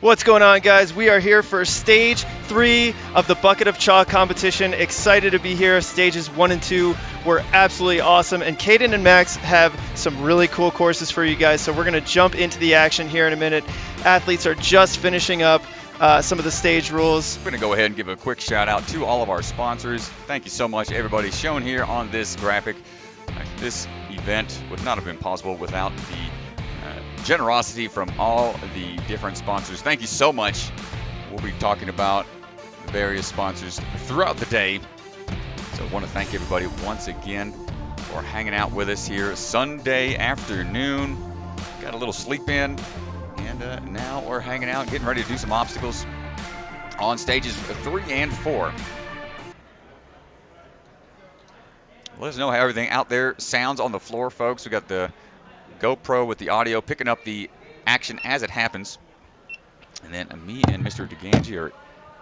What's going on, guys? We are here for stage 3 of the Bucket of Chalk competition. Excited to be here. Stages 1 and 2 were absolutely awesome, and Caden and Max have some really cool courses for you guys, so we're going to jump into the action here in a minute. Athletes are just finishing up some of the stage rules. We're going to go ahead and give a quick shout out to all of our sponsors. Thank you so much, everybody shown here on this graphic. This event would not have been possible without the generosity from all the different sponsors. Thank you so much. We'll be talking about various sponsors throughout the day. So I want to thank everybody once again for hanging out with us here Sunday afternoon. Got a little sleep in, and now we're hanging out, getting ready to do some obstacles on stages 3 and 4. Let us know how everything out there sounds on the floor, folks. We got the GoPro with the audio picking up the action as it happens. And then me and Mr. DeGangi are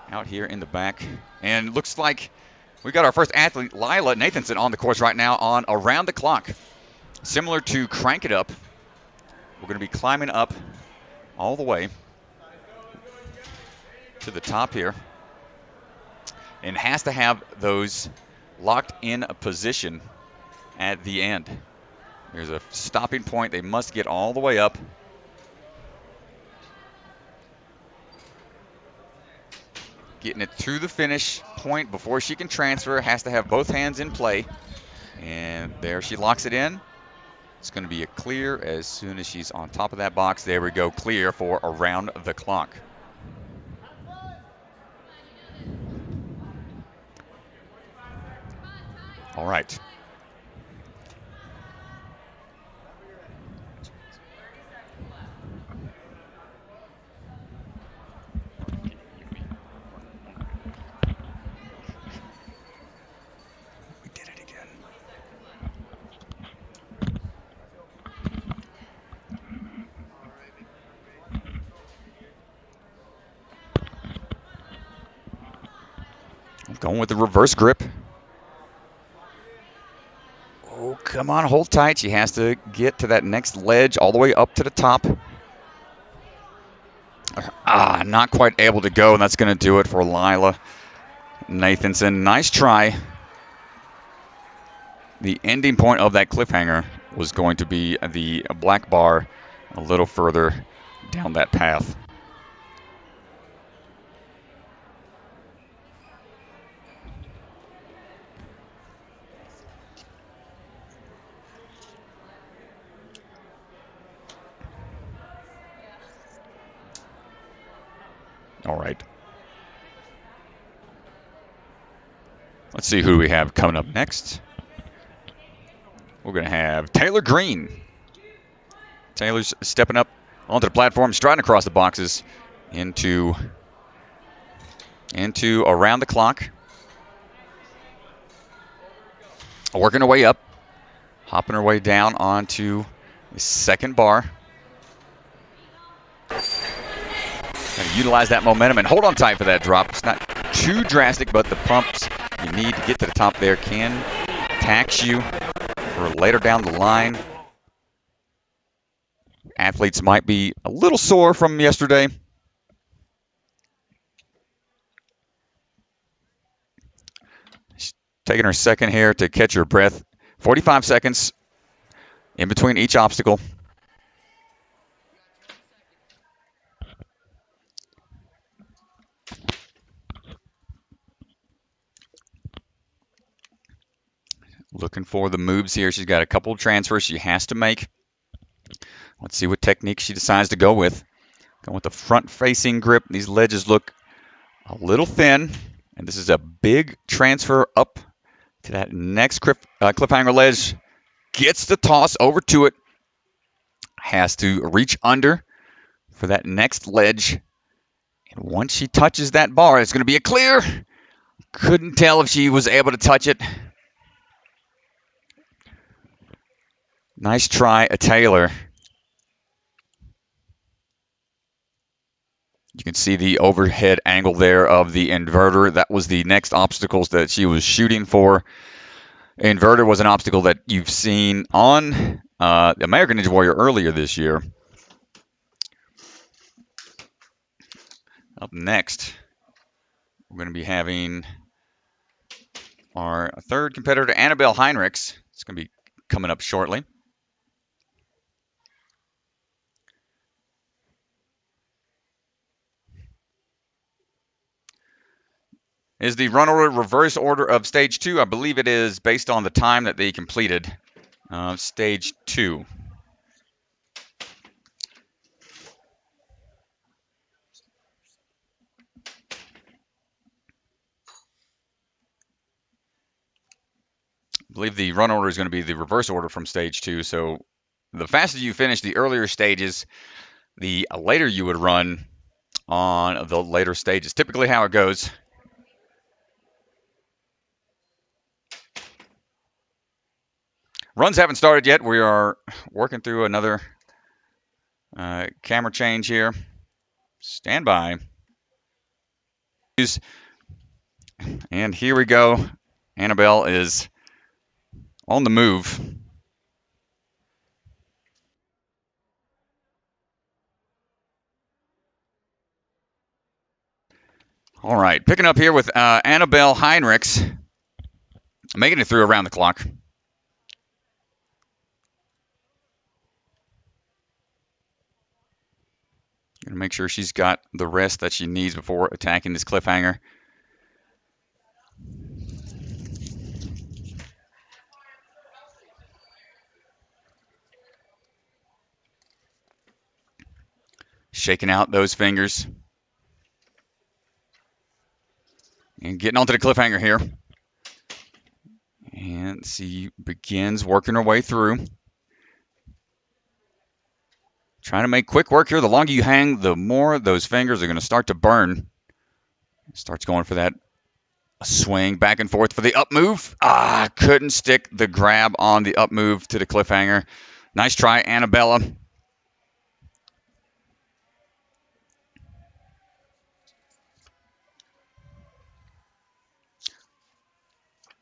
out here in the back. And looks like we got our first athlete, Lila Nathanson, on the course right now on Around the Clock. Similar to Crank It Up, we're going to be climbing up all the way to the top here. And has to have those locked in a position at the end. There's a stopping point. They must get all the way up. Getting it through the finish point before she can transfer. Has to have both hands in play. And there she locks it in. It's going to be a clear as soon as she's on top of that box. There we go, clear for Around the Clock. All right. Going with the reverse grip. Oh, come on, hold tight. She has to get to that next ledge all the way up to the top. Not quite able to go, and that's going to do it for Lila Nathanson. Nice try. The ending point of that cliffhanger was going to be the black bar a little further down that path. All right. Let's see who we have coming up next. We're going to have Taylor Green. Taylor's stepping up onto the platform, striding across the boxes into Around the Clock. Working her way up, hopping her way down onto the second bar. Going to utilize that momentum and hold on tight for that drop. It's not too drastic, but the pumps you need to get to the top there can tax you for later down the line. Athletes might be a little sore from yesterday. She's taking her second here to catch her breath. 45 seconds in between each obstacle. Looking for the moves here. She's got a couple of transfers she has to make. Let's see what technique she decides to go with. Going with the front-facing grip. These ledges look a little thin, and this is a big transfer up to that next cliffhanger ledge. Gets the toss over to it. Has to reach under for that next ledge. And once she touches that bar, it's going to be a clear. Couldn't tell if she was able to touch it. Nice try, Taylor. You can see the overhead angle there of the inverter. That was the next obstacles that she was shooting for. Inverter was an obstacle that you've seen on American Ninja Warrior earlier this year. Up next, we're going to be having our third competitor, Annabelle Heinrichs. It's going to be coming up shortly. Is the run order reverse order of stage 2? I believe it is based on the time that they completed stage 2. I believe the run order is going to be the reverse order from stage 2. So the faster you finish the earlier stages, the later you would run on the later stages. Typically how it goes. Runs haven't started yet. We are working through another camera change here. Stand by. And here we go. Annabelle is on the move. All right, picking up here with Annabelle Heinrichs, making it through around the clock. Gonna make sure she's got the rest that she needs before attacking this cliffhanger. Shaking out those fingers. And getting onto the cliffhanger here. And she begins working her way through. Trying to make quick work here. The longer you hang, the more those fingers are going to start to burn. Starts going for that swing back and forth for the up move. Couldn't stick the grab on the up move to the cliffhanger. Nice try, Annabella.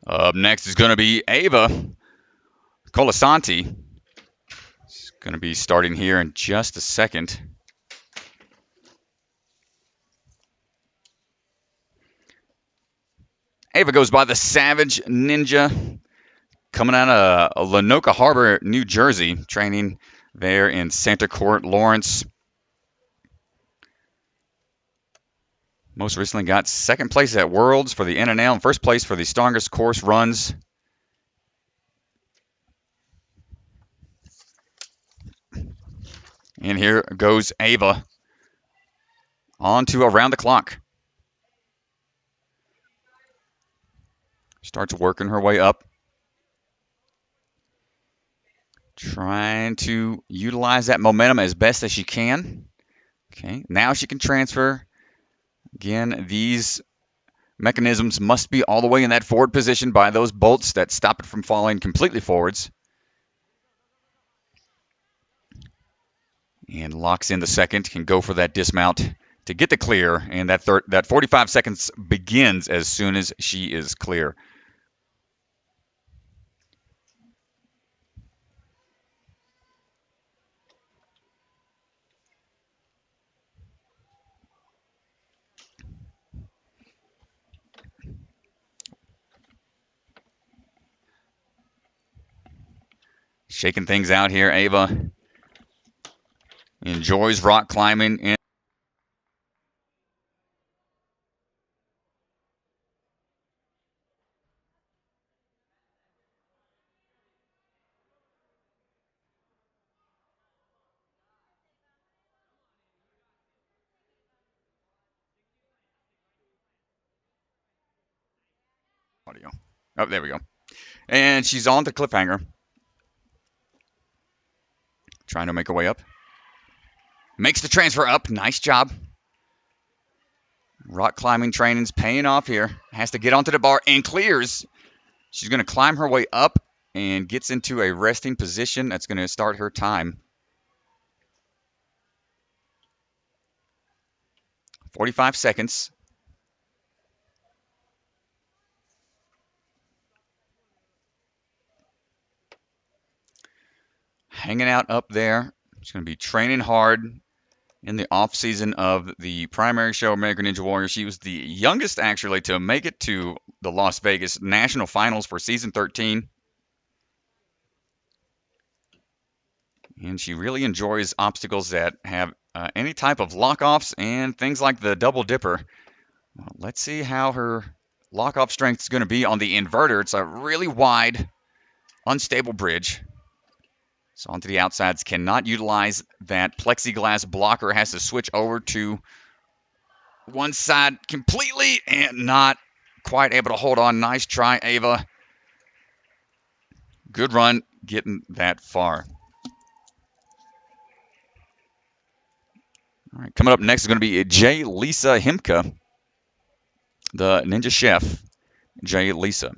Up next is going to be Ava Colasanti. She's going to be starting here in just a second. Ava goes by the Savage Ninja, coming out of Lenoka Harbor, New Jersey, training there in Santa Court, Lawrence. Most recently got second place at Worlds for the NNL and first place for the strongest course runs. And here goes Ava on to around the clock. Starts working her way up. Trying to utilize that momentum as best as she can. Okay, now she can transfer. Again, these mechanisms must be all the way in that forward position by those bolts that stop it from falling completely forwards. And locks in the second, can go for that dismount to get the clear. And that 45 seconds begins as soon as she is clear. Shaking things out here, Ava. Enjoys rock climbing. There we go. And she's on the cliffhanger. Trying to make her way up. Makes the transfer up. Nice job. Rock climbing training's paying off here. Has to get onto the bar and clears. She's going to climb her way up and gets into a resting position. That's going to start her time. 45 seconds. Hanging out up there. She's going to be training hard. in the off season of the primary show, American Ninja Warrior. She was the youngest actually to make it to the Las Vegas National Finals for season 13. And she really enjoys obstacles that have any type of lock-offs and things like the double dipper. Well, let's see how her lock-off strength is going to be on the inverter. It's a really wide, unstable bridge. So onto the outsides, cannot utilize that plexiglass blocker, has to switch over to one side completely and not quite able to hold on. Nice try, Ava. Good run getting that far. All right, coming up next is going to be J. Lisa Himka, the Ninja Chef, J. Lisa.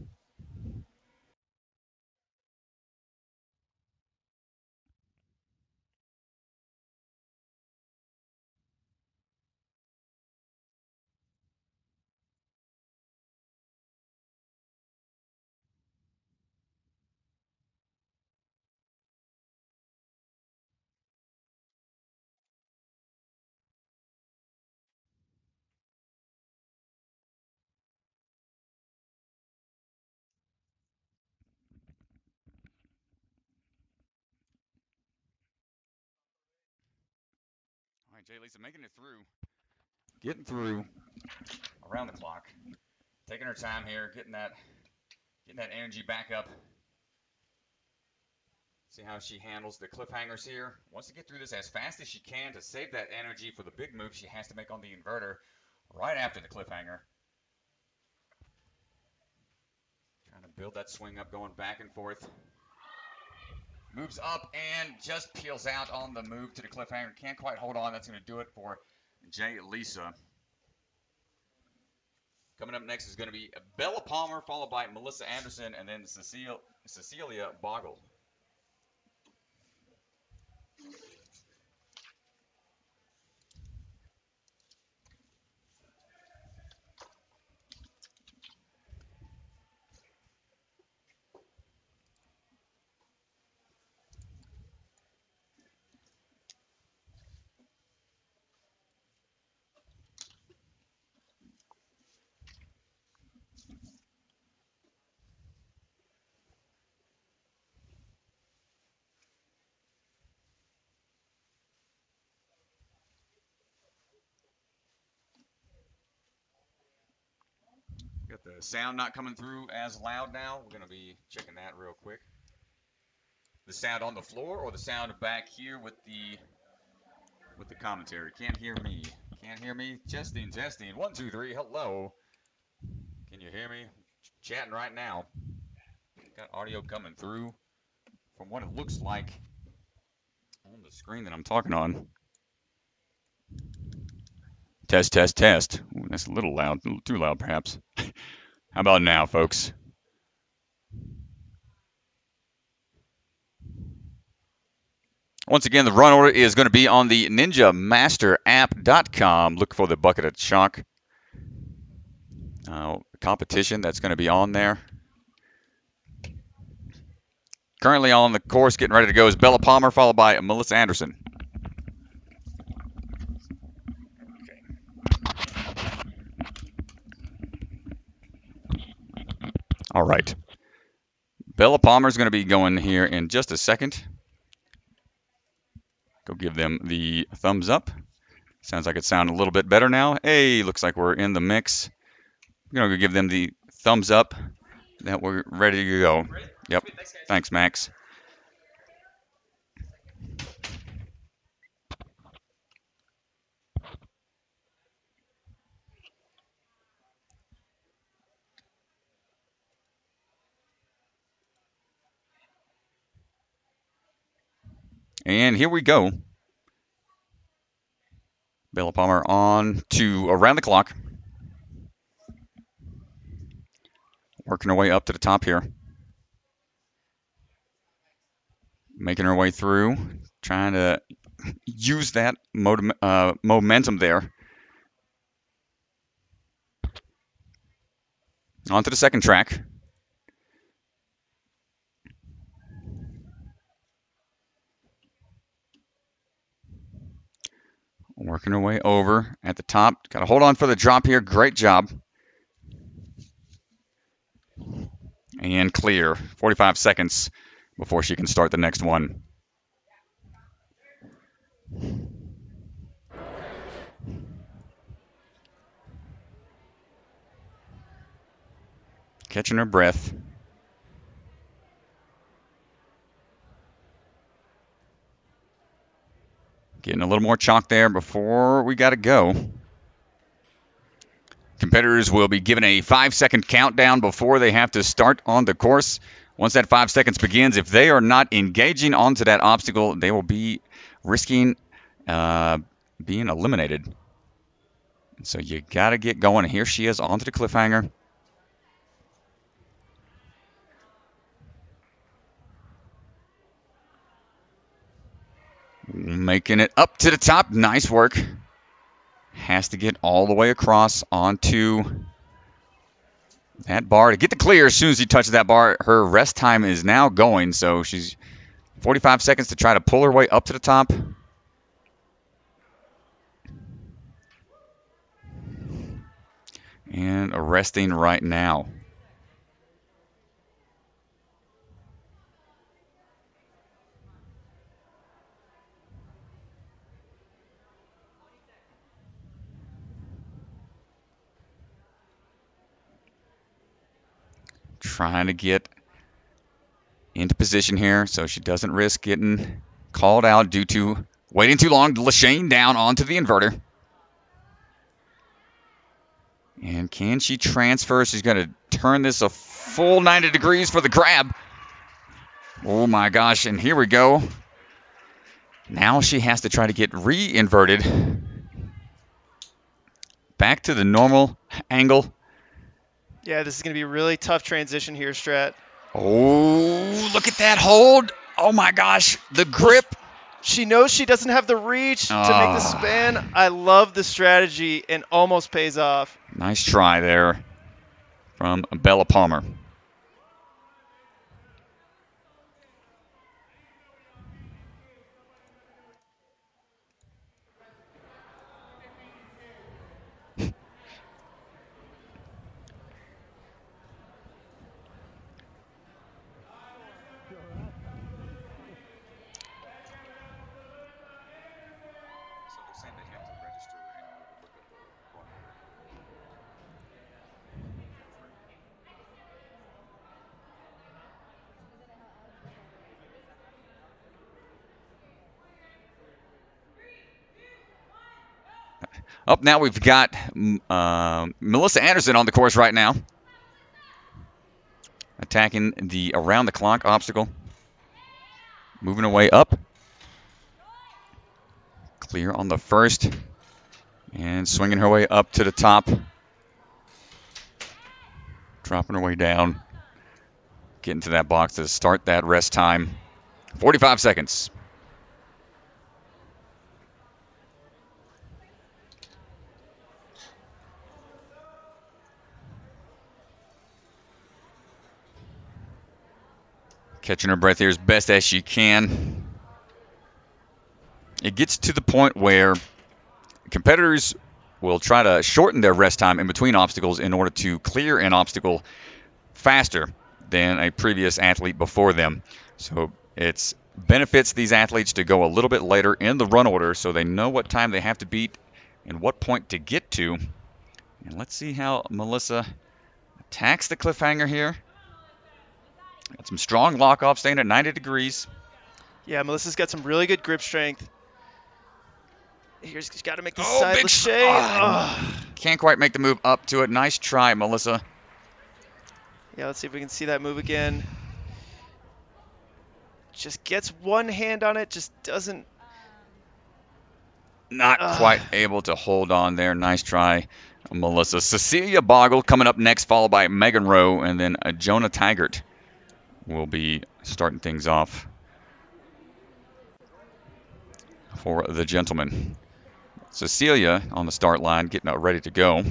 All right, J. Lisa making it through, getting through around the clock, taking her time here, getting that energy back up. See how she handles the cliffhangers here. Wants to get through this as fast as she can to save that energy for the big move she has to make on the inverter right after the cliffhanger. Trying to build that swing up, going back and forth. Moves up and just peels out on the move to the cliffhanger. Can't quite hold on. That's going to do it for J. Lisa. Coming up next is going to be Bella Palmer, followed by Melissa Anderson, and then Cecilia Bogle. Got the sound not coming through as loud now. We're going to be checking that real quick. The sound on the floor or the sound back here with the commentary? Can't hear me. Can't hear me. Testing, testing. 1, 2, 3. Hello. Can you hear me? Chatting right now. Got audio coming through from what it looks like on the screen that I'm talking on. Test, test, test. Ooh, that's a little loud, a little too loud perhaps. How about now, folks? Once again, the run order is going to be on the ninjamasterapp.com. Look for the bucket of chalk competition that's going to be on there. Currently on the course, getting ready to go, is Bella Palmer, followed by Melissa Anderson. All right. Bella Palmer is going to be going here in just a second. Go give them the thumbs up. Sounds like it sounds a little bit better now. Hey, looks like we're in the mix. I'm going to go give them the thumbs up that we're ready to go. Yep. Thanks, Max. And here we go. Bella Palmer on to around the clock. Working her way up to the top here. Making her way through. Trying to use that momentum there. On to the second track. Working her way over at the top. Got to hold on for the drop here. Great job. And clear. 45 seconds before she can start the next one. Catching her breath. Getting a little more chalk there before we got to go. Competitors will be given a 5-second countdown before they have to start on the course. Once that 5 seconds begins, if they are not engaging onto that obstacle, they will be risking being eliminated. So you got to get going. Here she is onto the cliffhanger. Making it up to the top. Nice work. Has to get all the way across onto that bar to get the clear. As soon as he touches that bar, her rest time is now going. So she's 45 seconds to try to pull her way up to the top. And resting right now. Trying to get into position here so she doesn't risk getting called out due to waiting too long. Lashane down onto the inverter. And can she transfer? She's going to turn this a full 90 degrees for the grab. Oh my gosh, and here we go. Now she has to try to get re-inverted. Back to the normal angle. Yeah, this is going to be a really tough transition here, Strat. Oh, look at that hold. Oh my gosh, the grip. She knows she doesn't have the reach to make the span. I love the strategy and almost pays off. Nice try there from Bella Palmer. Up now we've got Melissa Anderson on the course right now. Attacking the around the clock obstacle. Moving her way up. Clear on the first. And swinging her way up to the top. Dropping her way down. Getting to that box to start that rest time. 45 seconds. Catching her breath here as best as she can. It gets to the point where competitors will try to shorten their rest time in between obstacles in order to clear an obstacle faster than a previous athlete before them. So it benefits these athletes to go a little bit later in the run order so they know what time they have to beat and what point to get to. And let's see how Melissa attacks the cliffhanger here. Got some strong lock-off, staying at 90 degrees. Yeah, Melissa's got some really good grip strength. She's got to make the side Lachey. Can't quite make the move up to it. Nice try, Melissa. Yeah, let's see if we can see that move again. Just gets one hand on it, just doesn't. Not quite able to hold on there. Nice try, Melissa. Cecilia Boggle coming up next, followed by Megan Rowe, and then Jonah Taggart will be starting things off for the gentlemen. Cecilia on the start line, getting ready to go.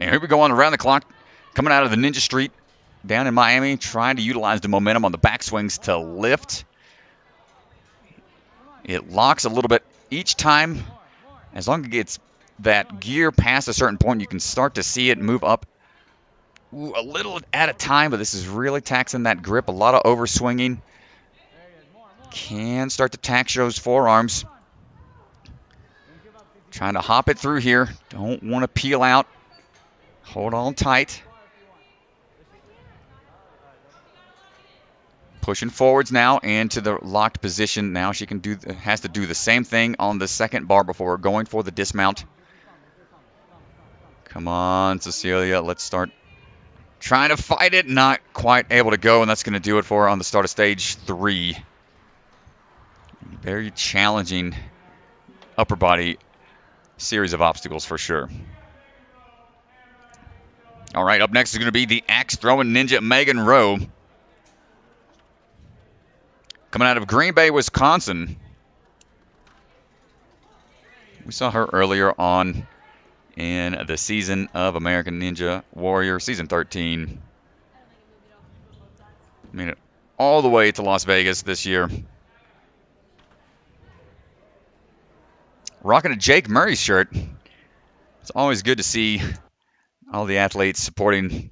And here we go on around the clock, coming out of the Ninja Street down in Miami, trying to utilize the momentum on the backswings to lift. It locks a little bit each time. As long as it gets that gear past a certain point, you can start to see it move up a little at a time, but this is really taxing that grip. A lot of overswinging. Can start to tax those forearms. Trying to hop it through here. Don't want to peel out. Hold on tight. Pushing forwards now into the locked position. Now she has to do the same thing on the second bar before going for the dismount. Come on, Cecilia. Let's start trying to fight it. Not quite able to go, and that's going to do it for her on the start of stage 3. Very challenging upper body series of obstacles for sure. All right, up next is going to be the axe throwing ninja Megan Rowe. Coming out of Green Bay, Wisconsin. We saw her earlier on in the season of American Ninja Warrior, season 13. Made it all the way to Las Vegas this year. Rocking a Jake Murray shirt. It's always good to see all the athletes supporting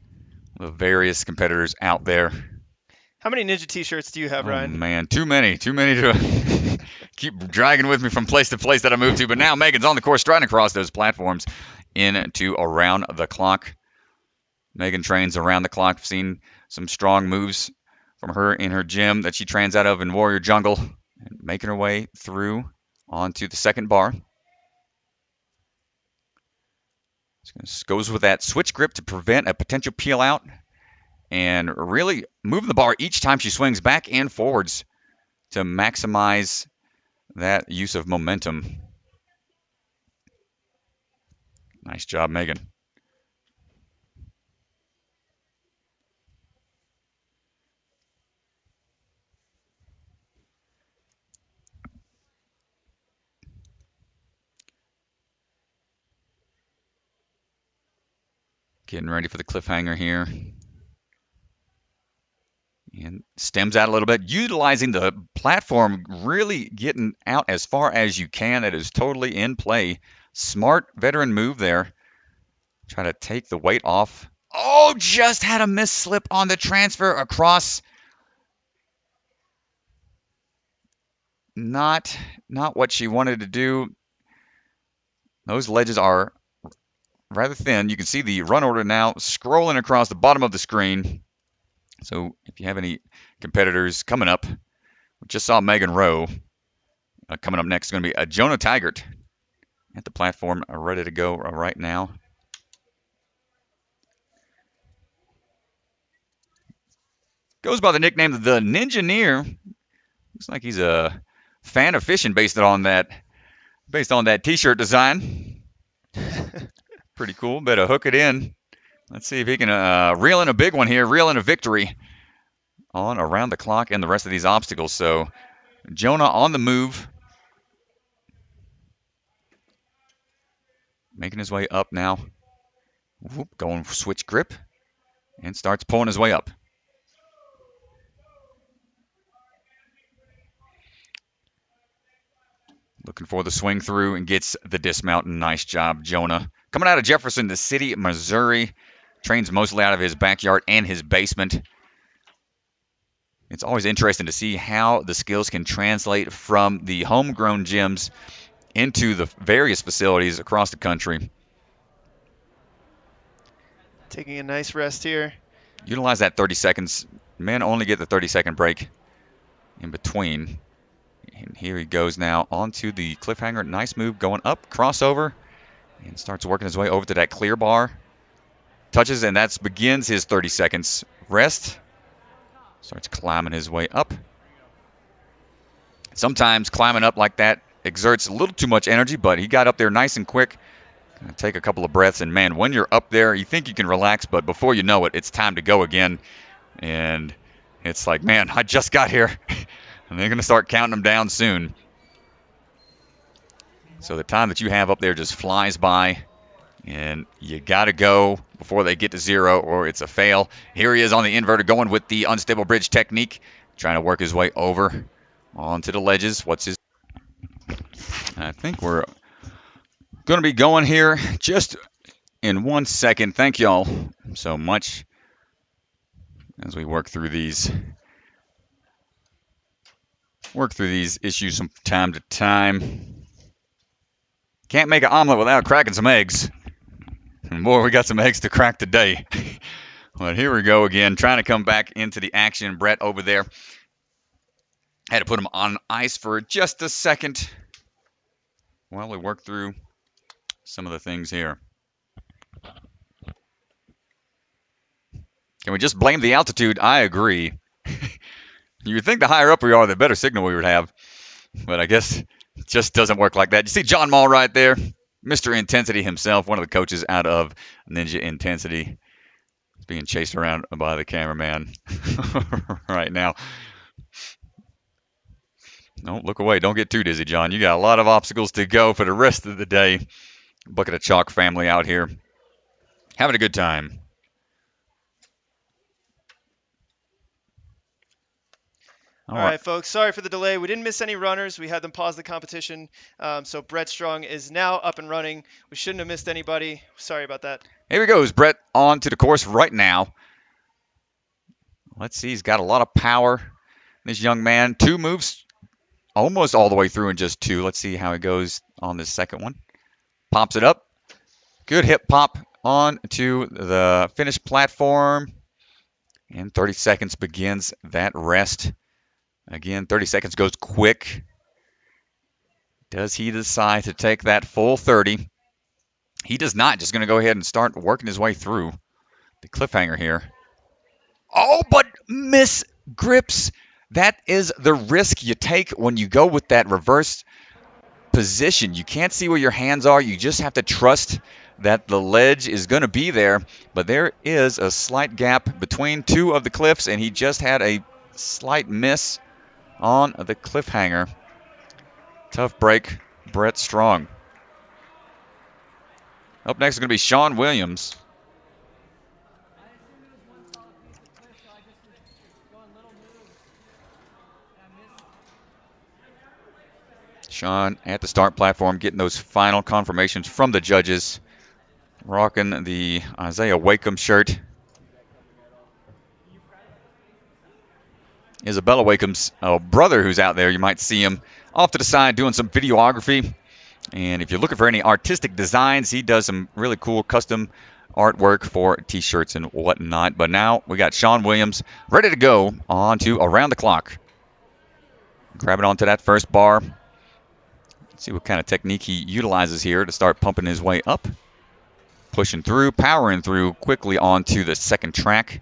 the various competitors out there. How many Ninja t-shirts do you have, Ryan? Oh, man, too many to keep dragging with me from place to place that I move to. But now Megan's on the course, striding across those platforms into around the clock. Megan trains around the clock. I've seen some strong moves from her in her gym that she trains out of in Warrior Jungle, and making her way through onto the second bar. Goes with that switch grip to prevent a potential peel out, and really moving the bar each time she swings back and forwards to maximize that use of momentum. Nice job, Megan. Getting ready for the cliffhanger here. And stems out a little bit, utilizing the platform, really getting out as far as you can. It is totally in play. Smart veteran move there. Try to take the weight off. Oh, just had a misslip on the transfer across. Not what she wanted to do. Those ledges are rather thin. You can see the run order now scrolling across the bottom of the screen. So if you have any competitors coming up, we just saw Megan Rowe. Coming up next is going to be Jonah Taggart at the platform, ready to go right now. Goes by the nickname of the Ninjaneer. Looks like he's a fan of fishing based on that t-shirt design. Pretty cool. Better hook it in. Let's see if he can reel in a big one here, reel in a victory on around the clock and the rest of these obstacles. So Jonah on the move. Making his way up now. Whoop, going for switch grip and starts pulling his way up. Looking for the swing through and gets the dismount. Nice job, Jonah. Coming out of Jefferson, the city, Missouri. Trains mostly out of his backyard and his basement. It's always interesting to see how the skills can translate from the homegrown gyms into the various facilities across the country. Taking a nice rest here. Utilize that 30 seconds. Men only get the 30-second break in between. And here he goes now onto the cliffhanger. Nice move going up, crossover, and starts working his way over to that clear bar. Touches, and that begins his 30 seconds rest. Starts climbing his way up. Sometimes climbing up like that exerts a little too much energy, but he got up there nice and quick. Gonna take a couple of breaths, and man, when you're up there, you think you can relax, but before you know it, it's time to go again. And it's like, man, I just got here. And they're going to start counting them down soon. So the time that you have up there just flies by. And you got to go before they get to 0 or it's a fail. Here he is on the inverter going with the unstable bridge technique, trying to work his way over onto the ledges. I think we're going to be going here just in 1 second. Thank y'all so much as we work through these issues from time to time. Can't make an omelet without cracking some eggs. And boy, we got some eggs to crack today. But here we go again, trying to come back into the action. Brett over there. Had to put him on ice for just a second while we work through some of the things here. Can we just blame the altitude? I agree. You would think the higher up we are, the better signal we would have. But I guess it just doesn't work like that. You see John Mall right there? Mr. Intensity himself, one of the coaches out of Ninja Intensity. He's being chased around by the cameraman right now. No, look away. Don't get too dizzy, John. You got a lot of obstacles to go for the rest of the day. Bucket of Chalk family out here having a good time. All right, folks. Sorry for the delay. We didn't miss any runners. We had them pause the competition. So Brett Strong is now up and running. We shouldn't have missed anybody. Sorry about that. Here he goes, Brett, on to the course right now. Let's see. He's got a lot of power. This young man, 2 moves almost all the way through in just 2. Let's see how he goes on this second one. Pops it up. Good hip pop on to the finish platform. And 30 seconds begins that rest. Again, 30 seconds goes quick. Does he decide to take that full 30? He does not. Just going to go ahead and start working his way through the cliffhanger here. Oh, but miss grips. That is the risk you take when you go with that reverse position. You can't see where your hands are. You just have to trust that the ledge is going to be there. But there is a slight gap between 2 of the cliffs, and he just had a slight miss on the cliffhanger. Tough break, Brett Strong. Up next is going to be Sean Williams. Sean at the start platform getting those final confirmations from the judges. Rocking the Isaiah Wakeham shirt. Isabella Wakeham's brother who's out there. You might see him off to the side doing some videography. And if you're looking for any artistic designs, he does some really cool custom artwork for t-shirts and whatnot. But now we got Sean Williams ready to go on to Around the Clock. Grabbing onto that first bar. Let's see what kind of technique he utilizes here to start pumping his way up. Pushing through, powering through quickly onto the second track.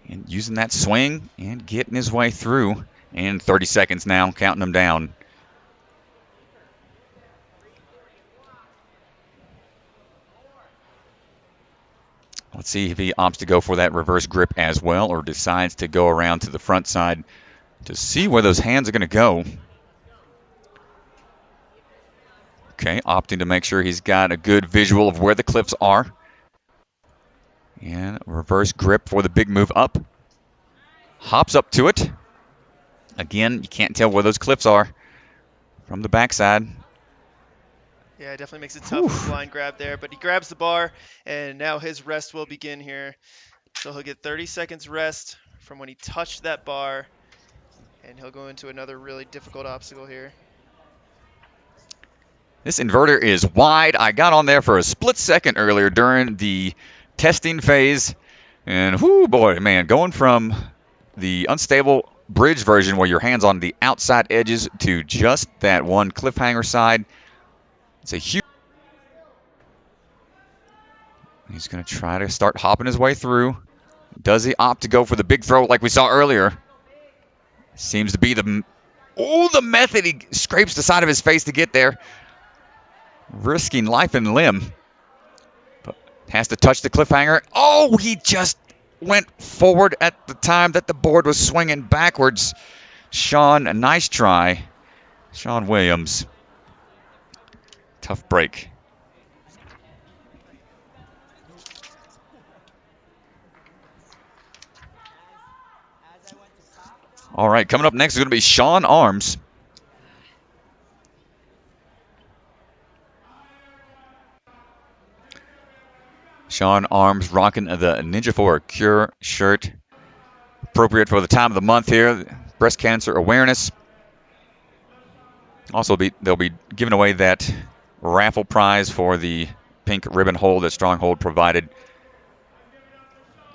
And using that swing and getting his way through. And 30 seconds now, counting them down. Let's see if he opts to go for that reverse grip as well, or decides to go around to the front side to see where those hands are going to go. Okay, opting to make sure he's got a good visual of where the cliffs are. And reverse grip for the big move up. Hops up to it. Again, you can't tell where those cliffs are from the backside. Yeah, it definitely makes it tough with blind grab there. But he grabs the bar, and now his rest will begin here. So he'll get 30 seconds rest from when he touched that bar. And he'll go into another really difficult obstacle here. This inverter is wide. I got on there for a split second earlier during the testing phase. And whoo, boy, man, going from the unstable bridge version where your hand's on the outside edges to just that one cliffhanger side. It's a huge. He's going to try to start hopping his way through. Does he opt to go for the big throw like we saw earlier? Seems to be the method. He scrapes the side of his face to get there. Risking life and limb. But has to touch the cliffhanger. Oh, he just went forward at the time that the board was swinging backwards. Sean, a nice try. Sean Williams. Tough break. All right, coming up next is going to be Sean Arms. Sean Arms rocking the Ninja 4 Cure shirt. Appropriate for the time of the month here, breast cancer awareness. Also, they'll be giving away that raffle prize for the pink ribbon hold that Stronghold provided.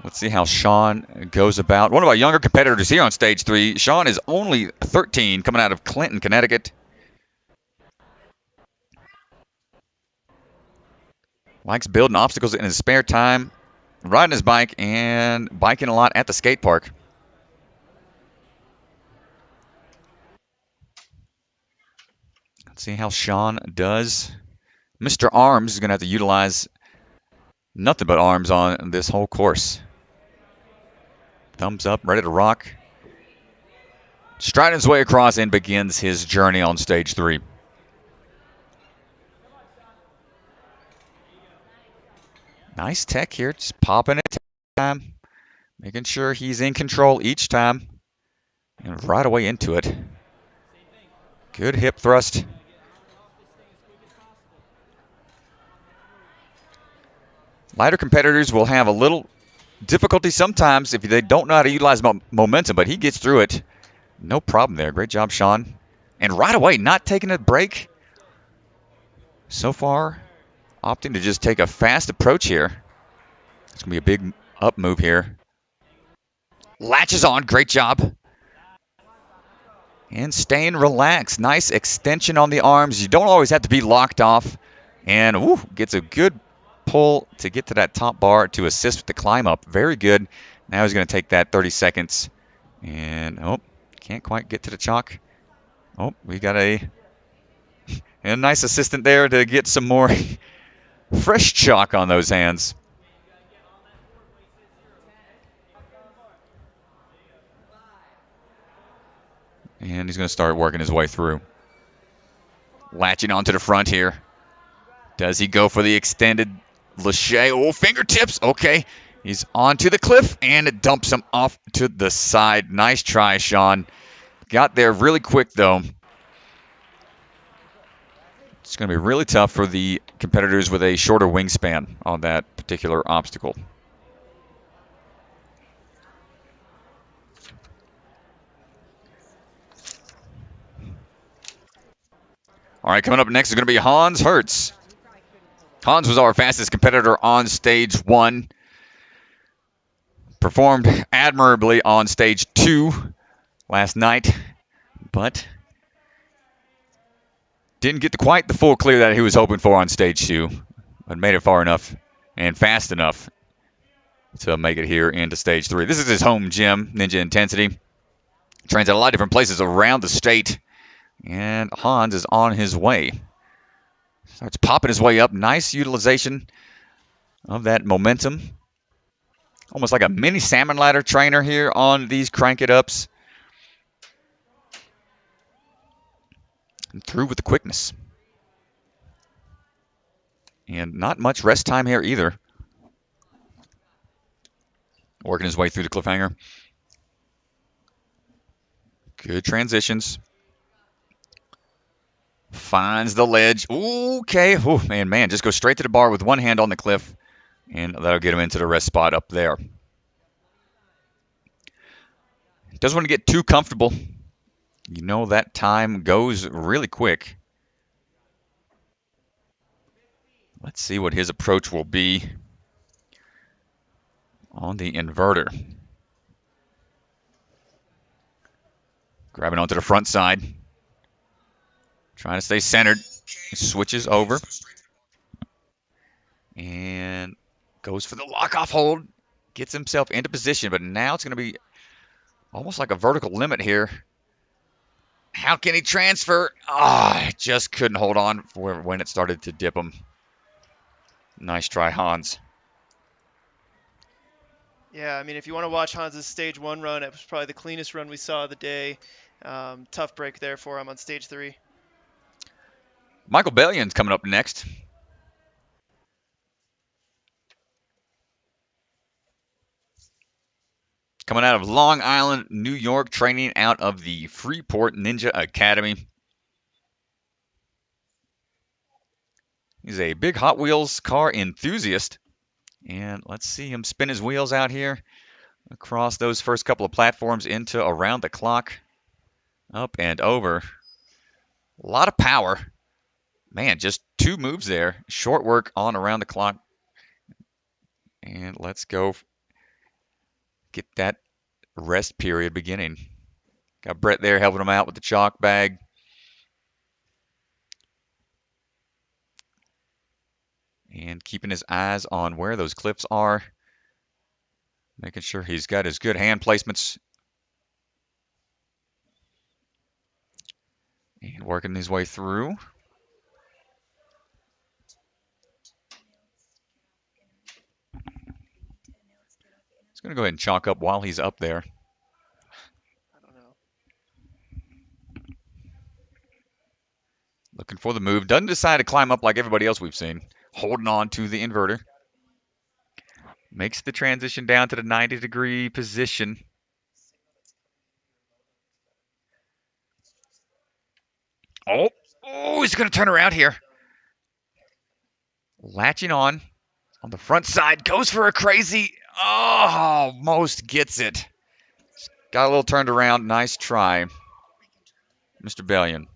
Let's see how Sean goes about. One of our younger competitors here on stage 3. Sean is only 13, coming out of Clinton, Connecticut. Likes building obstacles in his spare time, riding his bike, and biking a lot at the skate park. Let's see how Sean does. Mr. Arms is going to have to utilize nothing but arms on this whole course. Thumbs up, ready to rock. Striding his way across and begins his journey on stage 3. Nice tech here, just popping it time, making sure he's in control each time, and right away into it. Good hip thrust. Lighter competitors will have a little difficulty sometimes if they don't know how to utilize momentum, but he gets through it. No problem there. Great job, Sean. And right away, not taking a break. So far, opting to just take a fast approach here. It's going to be a big up move here. Latches on. Great job. And staying relaxed. Nice extension on the arms. You don't always have to be locked off. And gets a good pull to get to that top bar to assist with the climb up. Very good. Now he's going to take that 30 seconds. And, can't quite get to the chalk. We got a nice assistant there to get some more fresh chalk on those hands. And he's going to start working his way through. Latching onto the front here. Does he go for the extended lache? Fingertips. Okay. He's onto the cliff, and it dumps him off to the side. Nice try, Sean. Got there really quick, though. It's going to be really tough for the competitors with a shorter wingspan on that particular obstacle. All right, coming up next is going to be Hans Hertz. Hans was our fastest competitor on stage 1. Performed admirably on stage 2 last night, but didn't get quite the full clear that he was hoping for on stage 2, but made it far enough and fast enough to make it here into stage 3. This is his home gym, Ninja Intensity. Trains at a lot of different places around the state, and Hans is on his way. Starts popping his way up. Nice utilization of that momentum. Almost like a mini salmon ladder trainer here on these crank it ups. And through with the quickness. And not much rest time here either. Working his way through the cliffhanger. Good transitions. Finds the ledge. Okay. Man. Just go straight to the bar with one hand on the cliff. And that'll get him into the rest spot up there. Doesn't want to get too comfortable. You know that time goes really quick. Let's see what his approach will be on the inverter. Grabbing onto the front side. Trying to stay centered. He switches over. And goes for the lock-off hold. Gets himself into position, but now it's going to be almost like a vertical limit here. How can he transfer? Just couldn't hold on for when it started to dip him. Nice try, Hans. Yeah, I mean, if you want to watch Hans's stage 1 run, it was probably the cleanest run we saw of the day. Tough break there for him on stage 3. Michael Bellion's coming up next. Coming out of Long Island, New York, training out of the Freeport Ninja Academy. He's a big Hot Wheels car enthusiast. And let's see him spin his wheels out here across those first couple of platforms into around the clock. Up and over. A lot of power. Man, just 2 moves there. Short work on around the clock. And let's go get that rest period beginning. Got Brett there helping him out with the chalk bag. And keeping his eyes on where those clips are. Making sure he's got his good hand placements. And working his way through. He's going to go ahead and chalk up while he's up there. I don't know. Looking for the move. Doesn't decide to climb up like everybody else we've seen. Holding on to the inverter. Makes the transition down to the 90-degree position. Oh, he's going to turn around here. Latching on the front side. Goes for a crazy. Oh, almost gets it. Got a little turned around. Nice try, Mr. Bellion.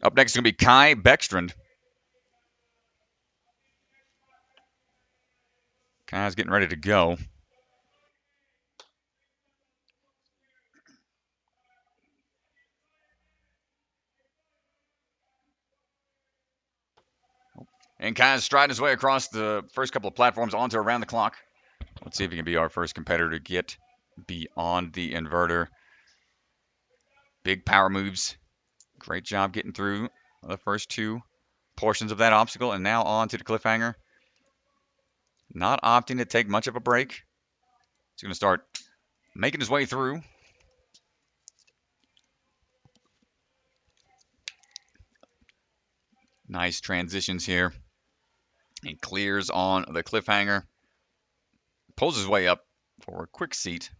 Up next is going to be Kai Beckstrand. Kai's getting ready to go. And Kai's striding his way across the first couple of platforms onto around the clock. Let's see if he can be our first competitor to get beyond the inverter. Big power moves. Great job getting through the first 2 portions of that obstacle, and now on to the cliffhanger. Not opting to take much of a break. He's going to start making his way through. Nice transitions here. He clears on the cliffhanger. Pulls his way up for a quick seat.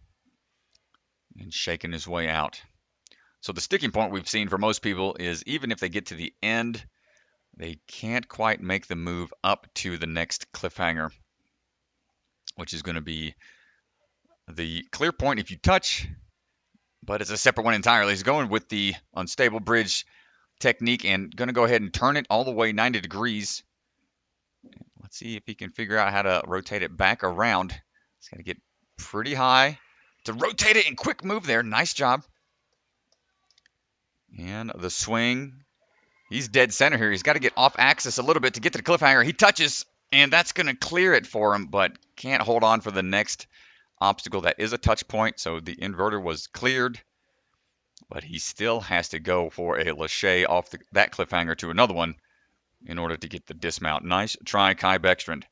And shaking his way out. So the sticking point we've seen for most people is even if they get to the end, they can't quite make the move up to the next cliffhanger, which is going to be the clear point if you touch, but it's a separate one entirely. He's going with the unstable bridge technique and going to go ahead and turn it all the way 90 degrees. Let's see if he can figure out how to rotate it back around. He's got to get pretty high to rotate it in quick move there. Nice job. And the swing. He's dead center here. He's got to get off axis a little bit to get to the cliffhanger. He touches, and that's going to clear it for him, but can't hold on for the next obstacle. That is a touch point, so the inverter was cleared, but he still has to go for a lache off that cliffhanger to another one in order to get the dismount. Nice try, Kai Beckstrand.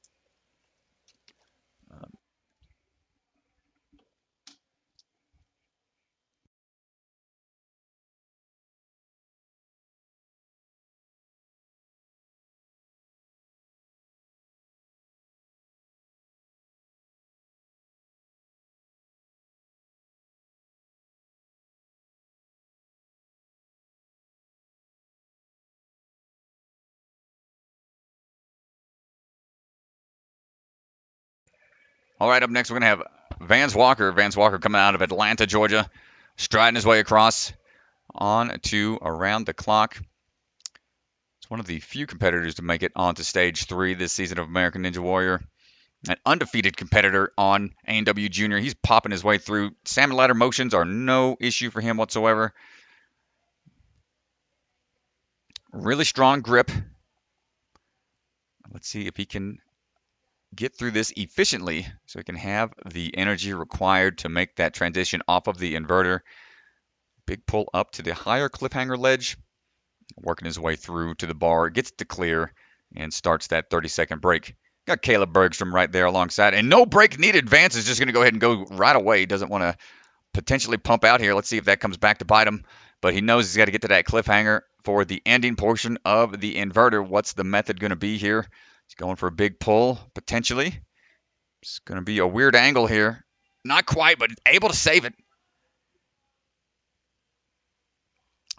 All right, up next, we're going to have Vance Walker. Vance Walker coming out of Atlanta, Georgia, striding his way across on to around the clock. It's one of the few competitors to make it onto stage 3 this season of American Ninja Warrior. An undefeated competitor on A&W Junior. He's popping his way through. Salmon ladder motions are no issue for him whatsoever. Really strong grip. Let's see if he can get through this efficiently so he can have the energy required to make that transition off of the inverter. Big pull up to the higher cliffhanger ledge. Working his way through to the bar, gets to clear, and starts that 30-second break. Got Caleb Bergstrom right there alongside, and no break needed. Vance is just going to go ahead and go right away. Doesn't want to potentially pump out here. Let's see if that comes back to bite him. But he knows he's got to get to that cliffhanger for the ending portion of the inverter. What's the method going to be here? He's going for a big pull, potentially. It's going to be a weird angle here. Not quite, but able to save it.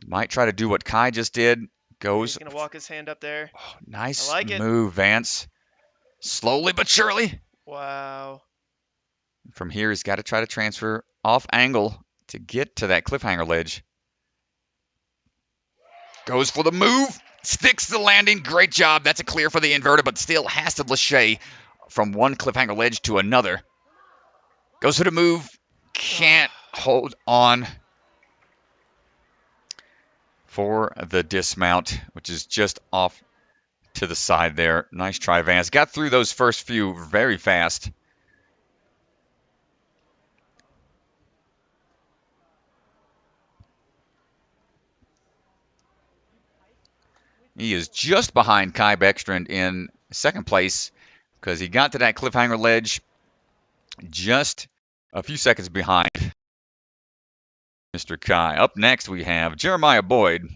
Might try to do what Kai just did. Goes. He's going to walk his hand up there. Oh, nice move, Vance. Slowly but surely. Wow. From here, he's got to try to transfer off angle to get to that cliffhanger ledge. Goes for the move. Sticks the landing. Great job. That's a clear for the inverter, but still has to lachey from one cliffhanger ledge to another. Goes for the move. Can't hold on for the dismount, which is just off to the side there. Nice try, Vance. Got through those first few very fast. He is just behind Kai Beckstrand in second place because he got to that cliffhanger ledge just a few seconds behind Mr. Kai. Up next, we have Jeremiah Boyd.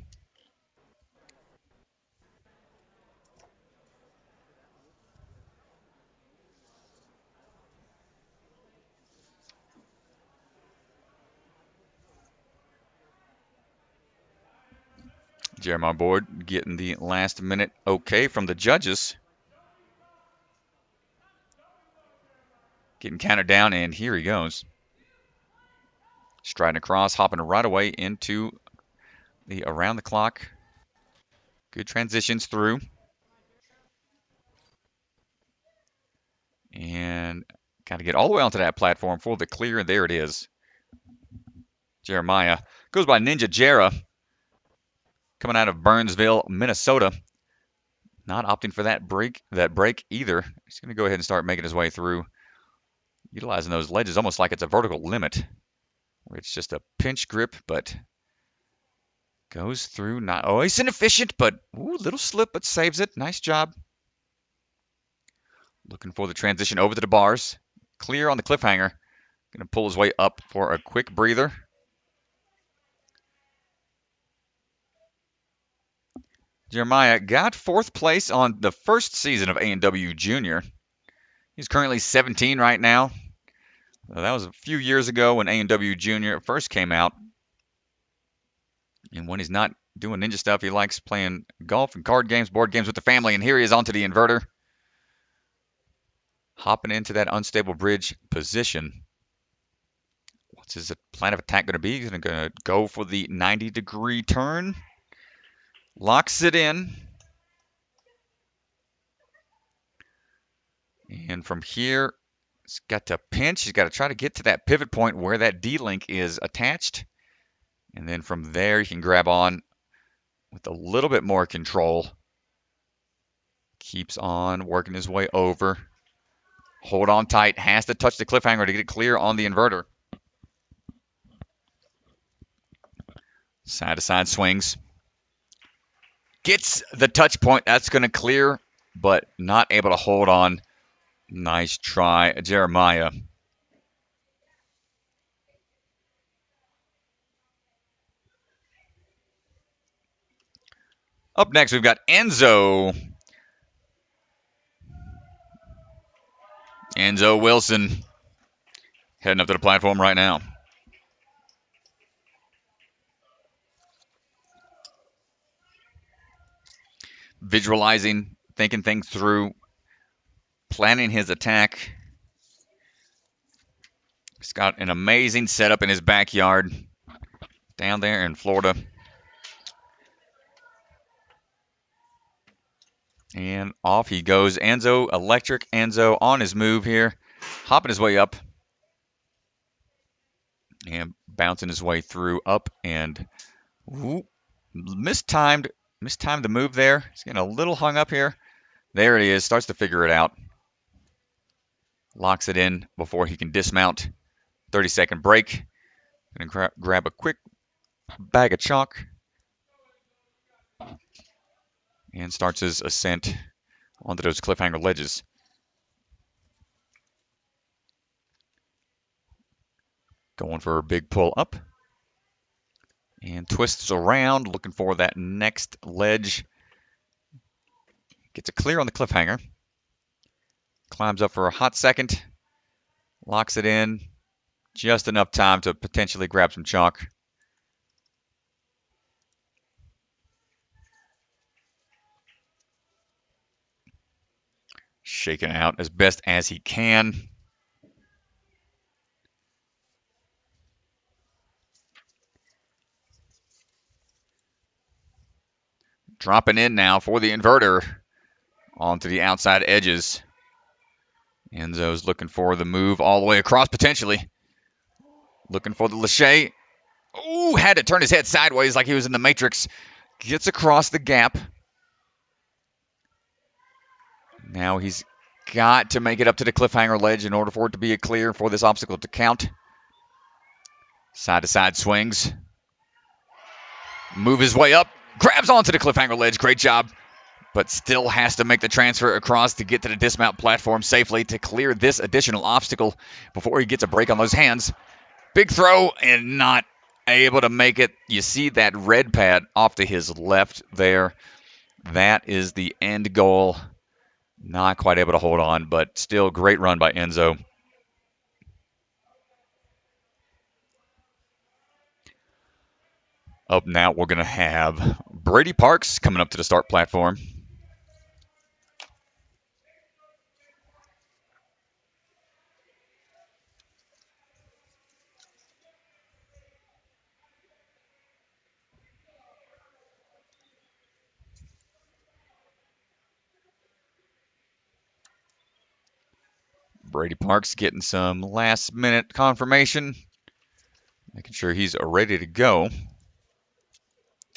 Jeremiah Boyd getting the last minute okay from the judges. Getting counted down, and here he goes. Striding across, hopping right away into the around the clock. Good transitions through. And got to get all the way onto that platform for the clear, and there it is. Jeremiah goes by Ninja Jera, coming out of Burnsville, Minnesota. Not opting for that break either. He's going to go ahead and start making his way through, utilizing those ledges almost like it's a vertical limit, where it's just a pinch grip, but goes through. Not always inefficient, but little slip, but saves it. Nice job. Looking for the transition over to the bars. Clear on the cliffhanger. Going to pull his way up for a quick breather. Jeremiah got fourth place on the first season of A&W Junior. He's currently 17 right now. That was a few years ago when A&W Junior first came out. And when he's not doing ninja stuff, he likes playing golf and card games, board games with the family. And here he is onto the inverter. Hopping into that unstable bridge position. What's his plan of attack going to be? He's going to go for the 90-degree turn. Locks it in. And from here, he's got to pinch. He's got to try to get to that pivot point where that D-link is attached. And then from there, he can grab on with a little bit more control. Keeps on working his way over. Hold on tight. Has to touch the cliffhanger to get it clear on the inverter. Side-to-side swings. Gets the touch point. That's going to clear, but not able to hold on. Nice try, Jeremiah. Up next, we've got Enzo. Enzo Wilson heading up to the platform right now. Visualizing, thinking things through, planning his attack. He's got an amazing setup in his backyard down there in Florida. And off he goes. Enzo, electric Enzo on his move here. Hopping his way up. And bouncing his way through up and mistimed the move there. He's getting a little hung up here. There it is. Starts to figure it out. Locks it in before he can dismount. 30-second break. Gonna grab a quick bag of chalk. and starts his ascent onto those cliffhanger ledges. Going for a big pull up. And twists around, looking for that next ledge. Gets it clear on the cliffhanger. Climbs up for a hot second. Locks it in. Just enough time to potentially grab some chalk. Shaking out as best as he can. Dropping in now for the inverter onto the outside edges. Enzo's looking for the move all the way across potentially. Looking for the Lachey. Ooh, had to turn his head sideways like he was in the Matrix. Gets across the gap. Now he's got to make it up to the cliffhanger ledge in order for it to be a clear for this obstacle to count. Side to side swings. Move his way up. Grabs onto the cliffhanger ledge. Great job. But still has to make the transfer across to get to the dismount platform safely to clear this additional obstacle before he gets a break on those hands. Big throw and not able to make it. You see that red pad off to his left there. That is the end goal. Not quite able to hold on, but still great run by Enzo. Up now, we're going to have Brady Parks coming up to the start platform. Brady Parks getting some last-minute confirmation, making sure he's ready to go.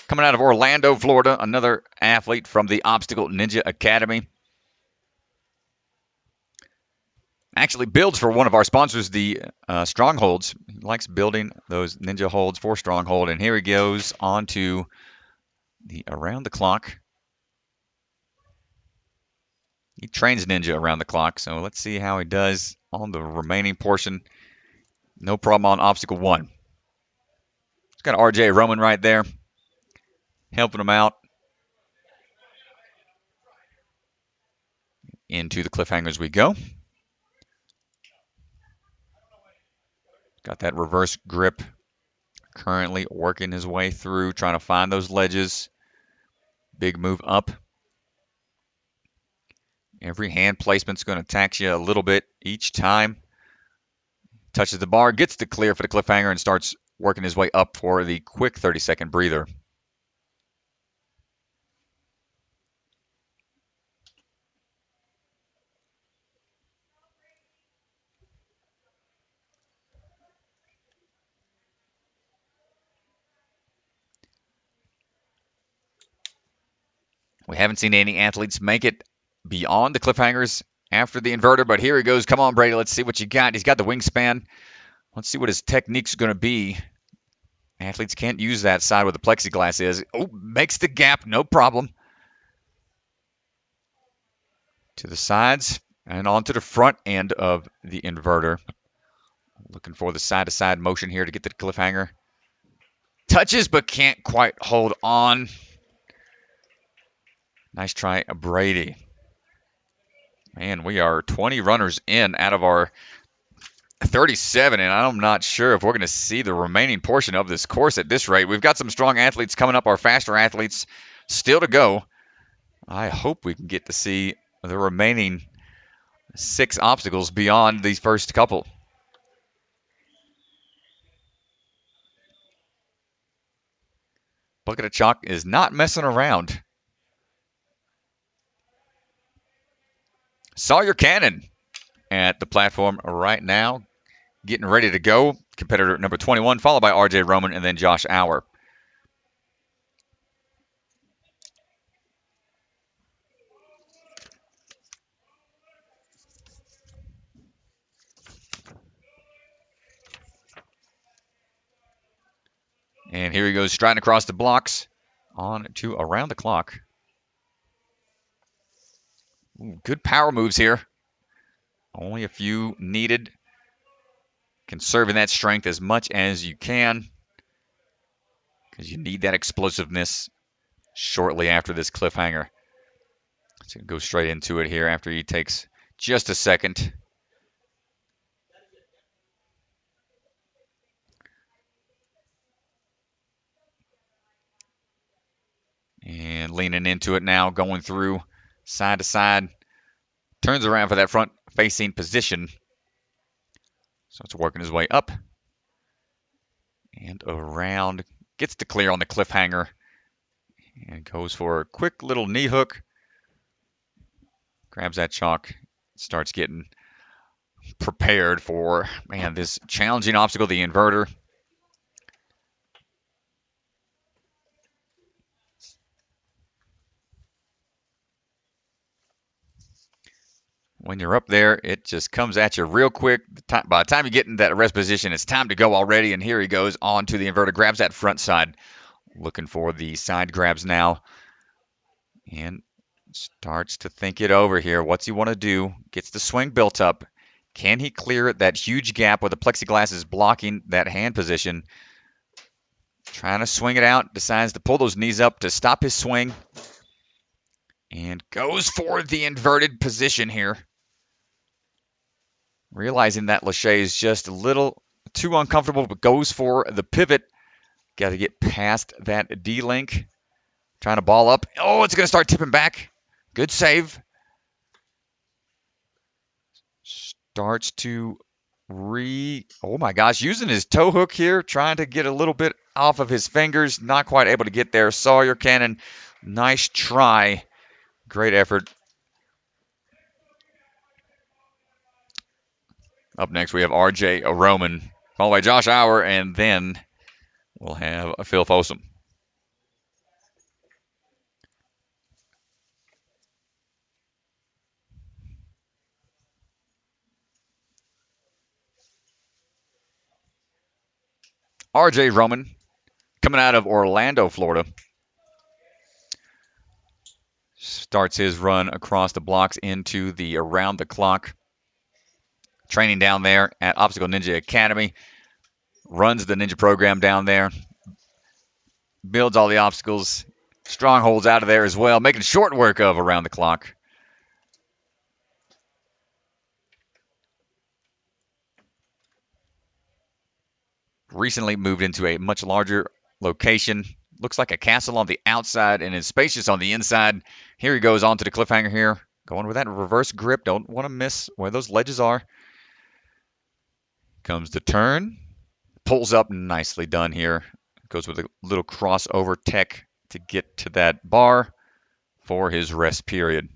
Coming out of Orlando, Florida, another athlete from the Obstacle Ninja Academy. Actually builds for one of our sponsors, the Strongholds. He likes building those ninja holds for Stronghold. And here he goes on to the around the clock. He trains ninja around the clock, so let's see how he does on the remaining portion. No problem on obstacle 1. He's got RJ Roman right there, helping him out. Into the cliffhangers we go. Got that reverse grip. Currently working his way through, trying to find those ledges. Big move up. Every hand placement's going to tax you a little bit each time. Touches the bar, gets the clear for the cliffhanger, and starts working his way up for the quick 30-second breather. We haven't seen any athletes make it beyond the cliffhangers after the inverter, but here he goes. Come on, Brady. Let's see what you got. He's got the wingspan. Let's see what his technique's going to be. Athletes can't use that side where the plexiglass is. Oh, makes the gap. No problem. To the sides and onto the front end of the inverter. Looking for the side-to-side motion here to get to the cliffhanger. Touches, but can't quite hold on. Nice try, Brady. Man, we are 20 runners in out of our 37, and I'm not sure if we're going to see the remaining portion of this course at this rate. We've got some strong athletes coming up, our faster athletes still to go. I hope we can get to see the remaining 6 obstacles beyond these first couple. Bucket of Chalk is not messing around. Sawyer Cannon at the platform right now, getting ready to go. Competitor number 21, followed by RJ Roman and then Josh Auer. And here he goes, striding across the blocks on to around the clock. Ooh, good power moves here. Only a few needed. Conserving that strength as much as you can, because you need that explosiveness shortly after this cliffhanger. Let's go straight into it here after he takes just a second. And leaning into it now, going through side to side. Turns around for that front facing position. So it's working his way up and around. Gets to clear on the cliffhanger and goes for a quick little knee hook. Grabs that chalk, starts getting prepared for, man, this challenging obstacle, the inverter. When you're up there, it just comes at you real quick. By the time you get in that rest position, it's time to go already. And here he goes on to the inverter, grabs that front side, looking for the side grabs now, and starts to think it over here. What's he want to do? Gets the swing built up. Can he clear that huge gap where the plexiglass is blocking that hand position? Trying to swing it out, decides to pull those knees up to stop his swing, and goes for the inverted position here. Realizing that Lachey is just a little too uncomfortable, but goes for the pivot. Got to get past that D-link. Trying to ball up. Oh, it's going to start tipping back. Good save. Starts to oh my gosh, using his toe hook here, trying to get a little bit off of his fingers. Not quite able to get there. Sawyer Cannon, nice try. Great effort. Up next, we have R.J. Roman, followed by Josh Auer, and then we'll have Phil Fossum. R.J. Roman, coming out of Orlando, Florida, starts his run across the blocks into the around the clock. Training down there at Obstacle Ninja Academy. Runs the ninja program down there. Builds all the obstacles. Strongholds out of there as well. Making short work of around the clock. Recently moved into a much larger location. Looks like a castle on the outside and is spacious on the inside. Here he goes on to the cliffhanger here. Going with that reverse grip. Don't want to miss where those ledges are. Comes the turn. Pulls up. Nicely done here. Goes with a little crossover tech to get to that bar for his rest period.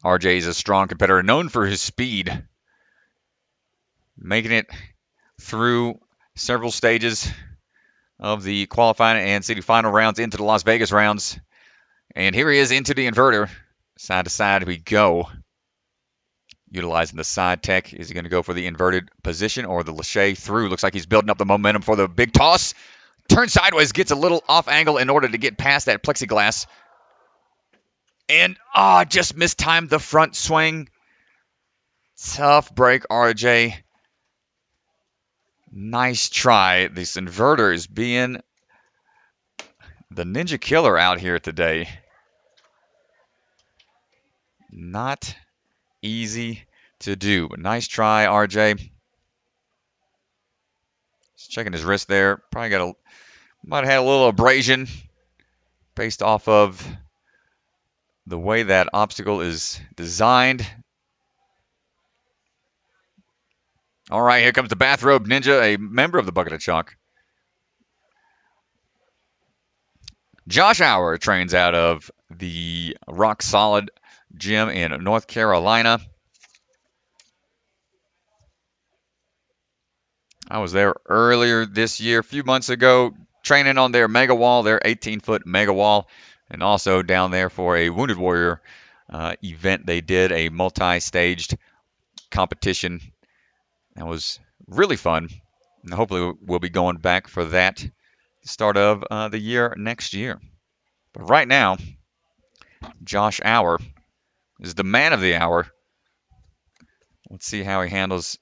RJ is a strong competitor, known for his speed. Making it through several stages of the qualifying and city final rounds into the Las Vegas rounds. And here he is into the inverter. Side to side we go. Utilizing the side tech. Is he going to go for the inverted position or the Lachey through? Looks like he's building up the momentum for the big toss. Turns sideways, gets a little off angle in order to get past that plexiglass. And, just mistimed the front swing. Tough break, RJ. Nice try. This inverter is being the ninja killer out here today. Not easy to do, but nice try, RJ. Just checking his wrist there. Probably might have had a little abrasion based off of the way that obstacle is designed. All right, here comes the Bathrobe Ninja, a member of the Bucket of Chalk. Josh Auer trains out of the Rock Solid Gym in North Carolina. I was there earlier this year, a few months ago, training on their mega wall, their 18-foot mega wall, and also down there for a Wounded Warrior event. They did a multi-staged competition. That was really fun. And hopefully we'll be going back for that start of the year next year. But right now, Josh Auer is the man of the hour. Let's see how he handles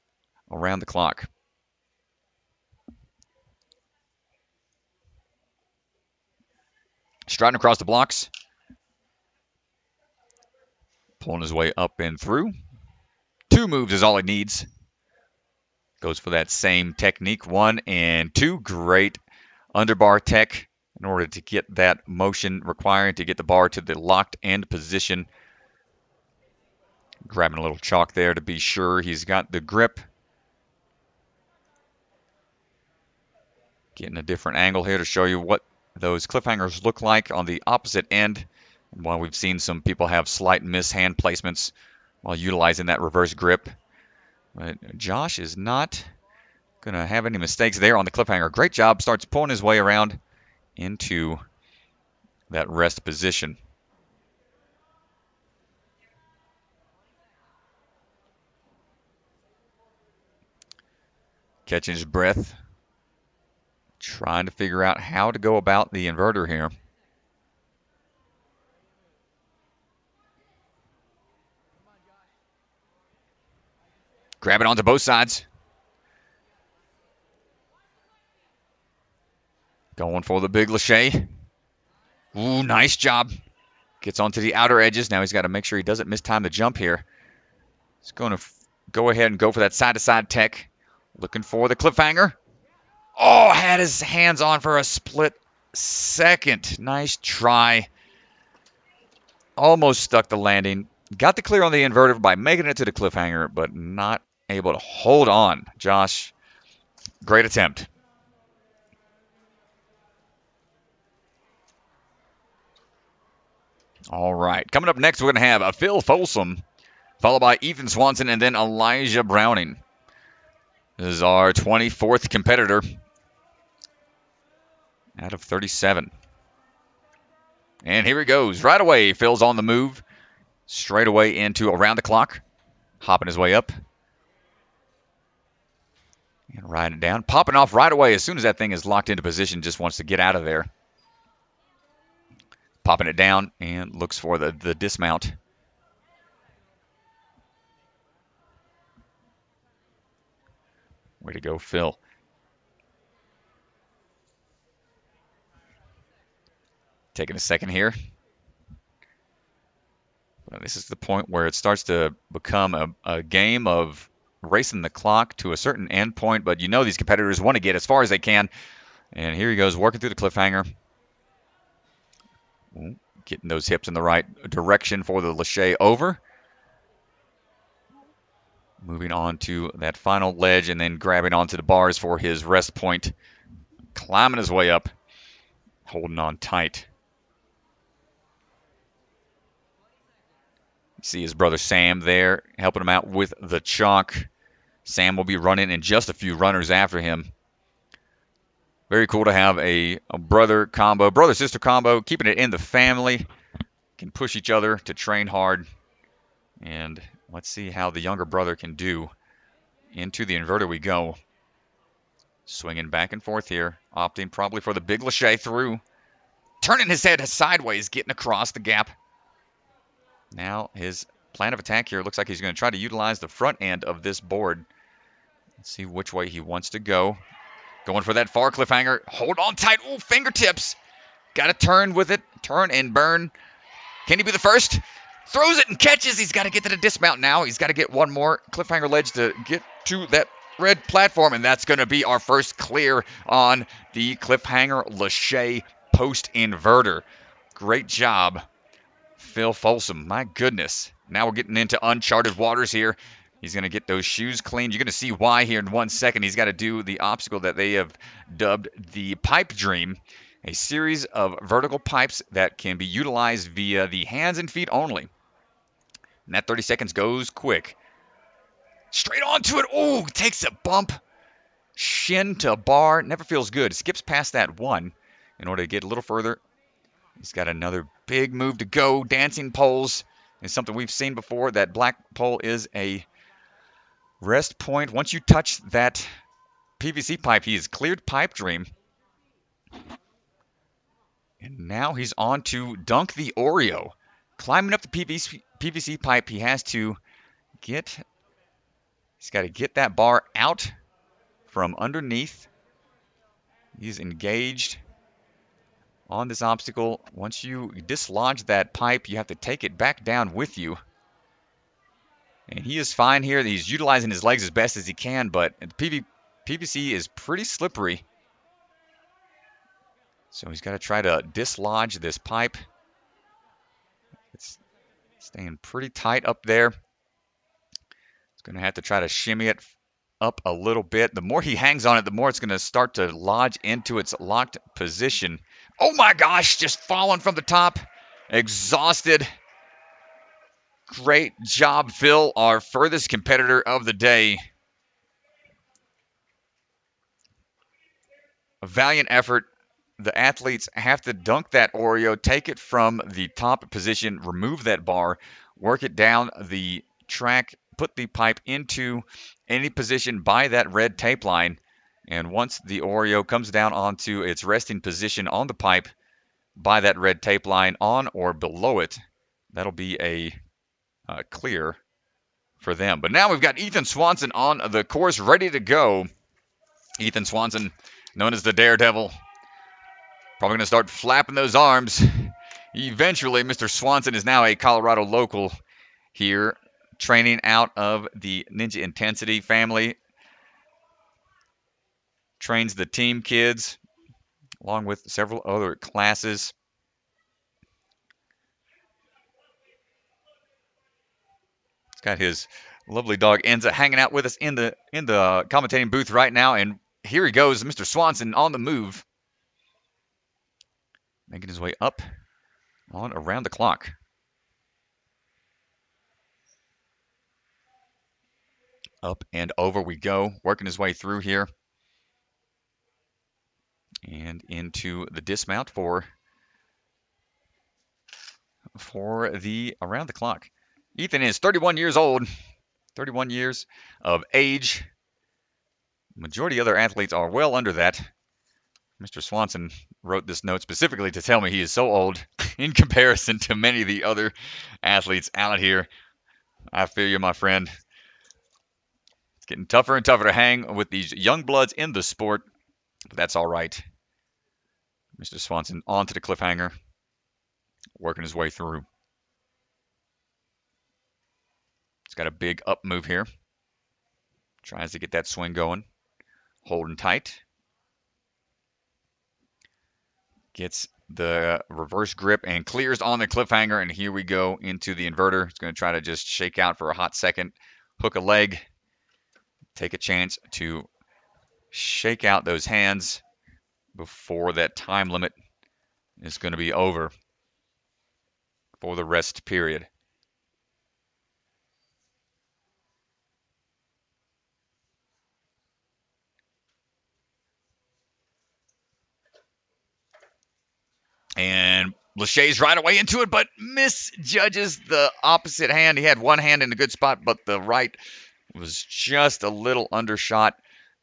around the clock. Striding across the blocks. Pulling his way up and through. 2 moves is all he needs. Goes for that same technique. 1 and 2. Great underbar tech in order to get that motion required to get the bar to the locked end position. Grabbing a little chalk there to be sure he's got the grip. Getting a different angle here to show you what those cliffhangers look like on the opposite end. While we've seen some people have slight mishand placements while utilizing that reverse grip. But Josh is not going to have any mistakes there on the cliffhanger. Great job. Starts pulling his way around into that rest position. Catching his breath. Trying to figure out how to go about the inverter here. Grab it onto both sides. Going for the big Lachey. Ooh, nice job. Gets onto the outer edges. Now he's got to make sure he doesn't mistime the jump here. He's going to go ahead and go for that side-to-side tech. Looking for the cliffhanger. Oh, had his hands on for a split second. Nice try. Almost stuck the landing. Got the clear on the inverter by making it to the cliffhanger, but not able to hold on. Josh, great attempt. All right. Coming up next, we're going to have a Phil Folsom, followed by Ethan Swanson, and then Elijah Browning. This is our 24th competitor out of 37. And here he goes. Right away, Phil's on the move. Straight away into around the clock. Hopping his way up. And riding it down. Popping off right away as soon as that thing is locked into position. Just wants to get out of there. Popping it down and looks for the dismount. Way to go, Phil. Taking a second here. Well, this is the point where it starts to become a game of racing the clock to a certain end point, but you know these competitors want to get as far as they can. And here he goes, working through the cliffhanger. Getting those hips in the right direction for the Lachey over. Moving on to that final ledge and then grabbing onto the bars for his rest point. Climbing his way up. Holding on tight. You see his brother Sam there helping him out with the chalk. Sam will be running in just a few runners after him. Very cool to have a brother combo, brother-sister combo, keeping it in the family. Can push each other to train hard. And let's see how the younger brother can do. Into the inverter we go. Swinging back and forth here. Opting probably for the big Lachey through. Turning his head sideways, getting across the gap. Now his plan of attack here looks like he's going to try to utilize the front end of this board. Let's see which way he wants to go. Going for that far cliffhanger. Hold on tight. Ooh, fingertips. Got to turn with it. Turn and burn. Can he be the first? Throws it and catches. He's got to get to the dismount now. He's got to get one more cliffhanger ledge to get to that red platform. And that's going to be our first clear on the cliffhanger Lachey post inverter. Great job, Phil Folsom. My goodness. Now we're getting into uncharted waters here. He's going to get those shoes cleaned. You're going to see why here in 1 second. He's got to do the obstacle that they have dubbed the Pipe Dream, a series of vertical pipes that can be utilized via the hands and feet only. And that 30 seconds goes quick. Straight onto it. Ooh, takes a bump. Shin to bar. Never feels good. Skips past that one in order to get a little further. He's got another big move to go. Dancing poles is something we've seen before. That black pole is a rest point. Once you touch that PVC pipe. He has cleared Pipe Dream. And now he's on to dunk the Oreo. Climbing up the PVC pipe, he has to get, he's got to get that bar out from underneath. He's engaged on this obstacle. Once you dislodge that pipe, you have to take it back down with you. And he is fine here. He's utilizing his legs as best as he can, but the PVC is pretty slippery. So he's got to try to dislodge this pipe. It's staying pretty tight up there. He's going to have to try to shimmy it up a little bit. The more he hangs on it, the more it's going to start to lodge into its locked position. Oh my gosh, just falling from the top. Exhausted. Great job, Phil, our furthest competitor of the day. A valiant effort. The athletes have to dunk that Oreo, take it from the top position, remove that bar, work it down the track, put the pipe into any position by that red tape line. And once the Oreo comes down onto its resting position on the pipe by that red tape line on or below it, that'll be a clear for them. But now we've got Ethan Swanson on the course ready to go. Ethan Swanson, known as the Daredevil. Probably going to start flapping those arms. Eventually, Mr. Swanson is now a Colorado local here, training out of the Ninja Intensity family. Trains the team kids, along with several other classes. He's got his lovely dog Enza hanging out with us in the commentating booth right now. And here he goes, Mr. Swanson on the move. Making his way up on around the clock. Up and over we go, working his way through here. And into the dismount for the around the clock. Ethan is 31 years old, 31 years of age. Majority of other athletes are well under that. Mr. Swanson wrote this note specifically to tell me he is so old in comparison to many of the other athletes out here. I feel you, my friend. It's getting tougher and tougher to hang with these young bloods in the sport, but that's all right. Mr. Swanson onto the cliffhanger, working his way through. He's got a big up move here. Tries to get that swing going, holding tight. Gets the reverse grip and clears on the cliffhanger, and here we go into the inverter. He's going to try to just shake out for a hot second, hook a leg, take a chance to shake out those hands before that time limit is going to be over for the rest period. And Lachey's right away into it, but misjudges the opposite hand. He had one hand in a good spot, but the right was just a little undershot.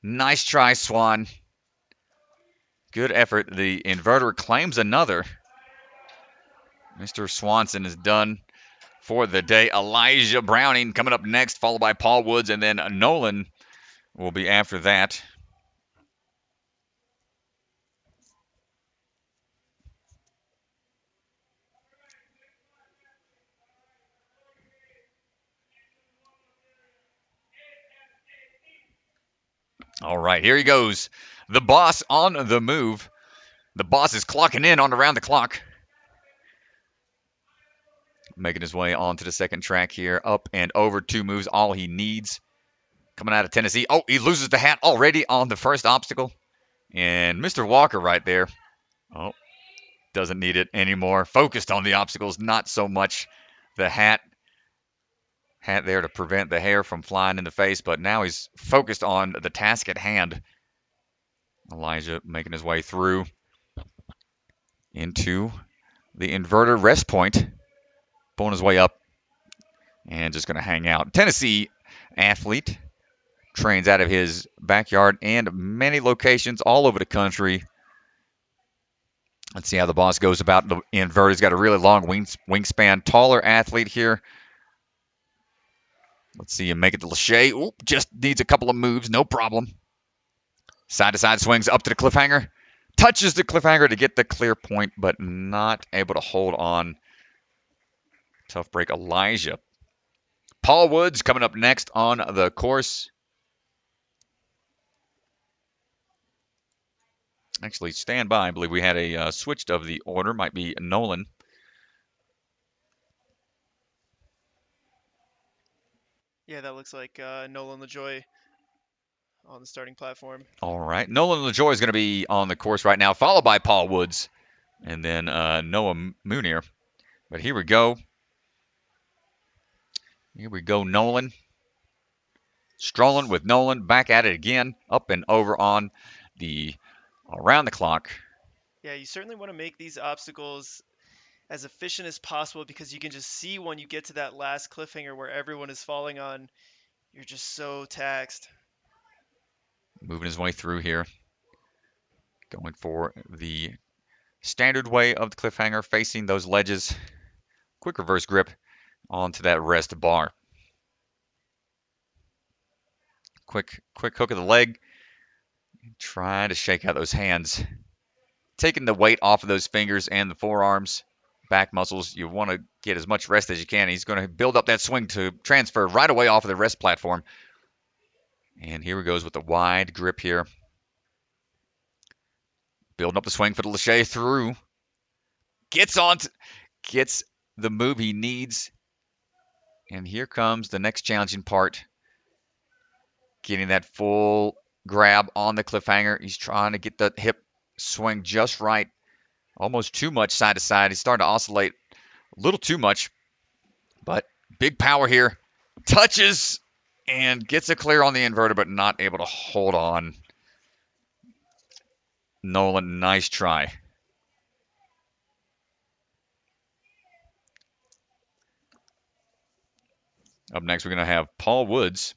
Nice try, Swan. Good effort. The inverter claims another. Mr. Swanson is done for the day. Elijah Browning coming up next, followed by Paul Woods, and then Nolan will be after that. All right, here he goes. The boss on the move. The boss is clocking in on around the clock. Making his way onto the second track here. Up and over, 2 moves, all he needs. Coming out of Tennessee. Oh, he loses the hat already on the first obstacle. And Mr. Walker right there. Oh, doesn't need it anymore. Focused on the obstacles, not so much the hat. Hat there to prevent the hair from flying in the face, but now he's focused on the task at hand. Elijah making his way through into the inverter rest point, pulling his way up and just going to hang out. Tennessee athlete, trains out of his backyard and many locations all over the country. Let's see how the boss goes about the inverter. He's got a really long wingspan, taller athlete here. Let's see him make it to Lachey. Oop, just needs a couple of moves, no problem. Side-to-side swings up to the cliffhanger. Touches the cliffhanger to get the clear point, but not able to hold on. Tough break, Elijah. Paul Woods coming up next on the course. Actually, stand by. I believe we had a switched of the order. Might be Nolan. Yeah, that looks like Nolan LaJoy on the starting platform. All right. Nolan LaJoy is going to be on the course right now, followed by Paul Woods, and then Noah Moonier. But here we go. Here we go, Nolan. Strolling with Nolan, back at it again, up and over on the around the clock. Yeah, you certainly want to make these obstacles as efficient as possible because you can just see when you get to that last cliffhanger where everyone is falling on, you're just so taxed. Moving his way through here. Going for the standard way of the cliffhanger, facing those ledges. Quick reverse grip onto that rest bar. Quick hook of the leg. Trying to shake out those hands. Taking the weight off of those fingers and the forearms, back muscles. You want to get as much rest as you can. He's going to build up that swing to transfer right away off of the rest platform. And here he goes with the wide grip here. Building up the swing for the Lachey through. Gets the move he needs. And here comes the next challenging part. Getting that full grab on the cliffhanger. He's trying to get the hip swing just right. Almost too much side to side. He's starting to oscillate a little too much. But big power here. Touches and gets a clear on the inverter, but not able to hold on. Nolan, nice try. Up next, we're going to have Paul Woods.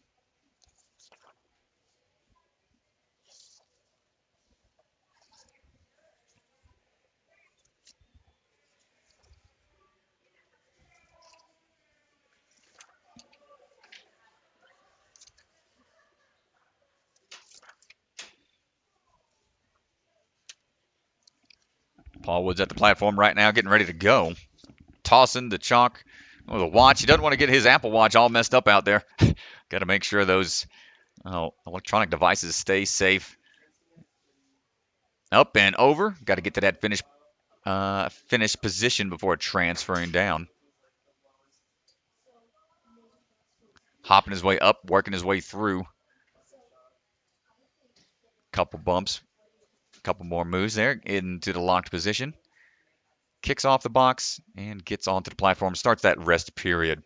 Paul Woods at the platform right now, getting ready to go. Tossing the chalk with a watch. He doesn't want to get his Apple Watch all messed up out there. Got to make sure those electronic devices stay safe. Up and over. Got to get to that finish position before transferring down. Hopping his way up, working his way through. Couple bumps. Couple more moves there into the locked position. Kicks off the box and gets onto the platform. Starts that rest period.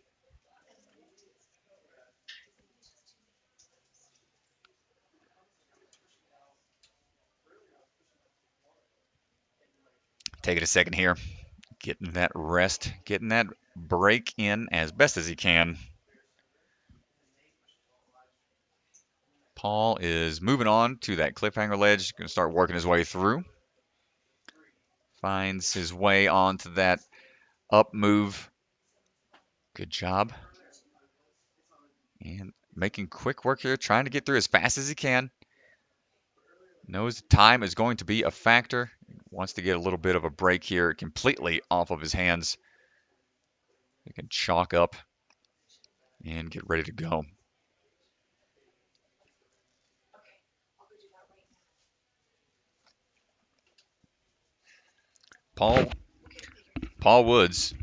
Taking a second here. Getting that rest. Getting that break in as best as he can. Paul is moving on to that cliffhanger ledge. Going to start working his way through. Finds his way onto that up move. Good job. And making quick work here, trying to get through as fast as he can. Knows time is going to be a factor. Wants to get a little bit of a break here completely off of his hands. He can chalk up and get ready to go. Paul Woods,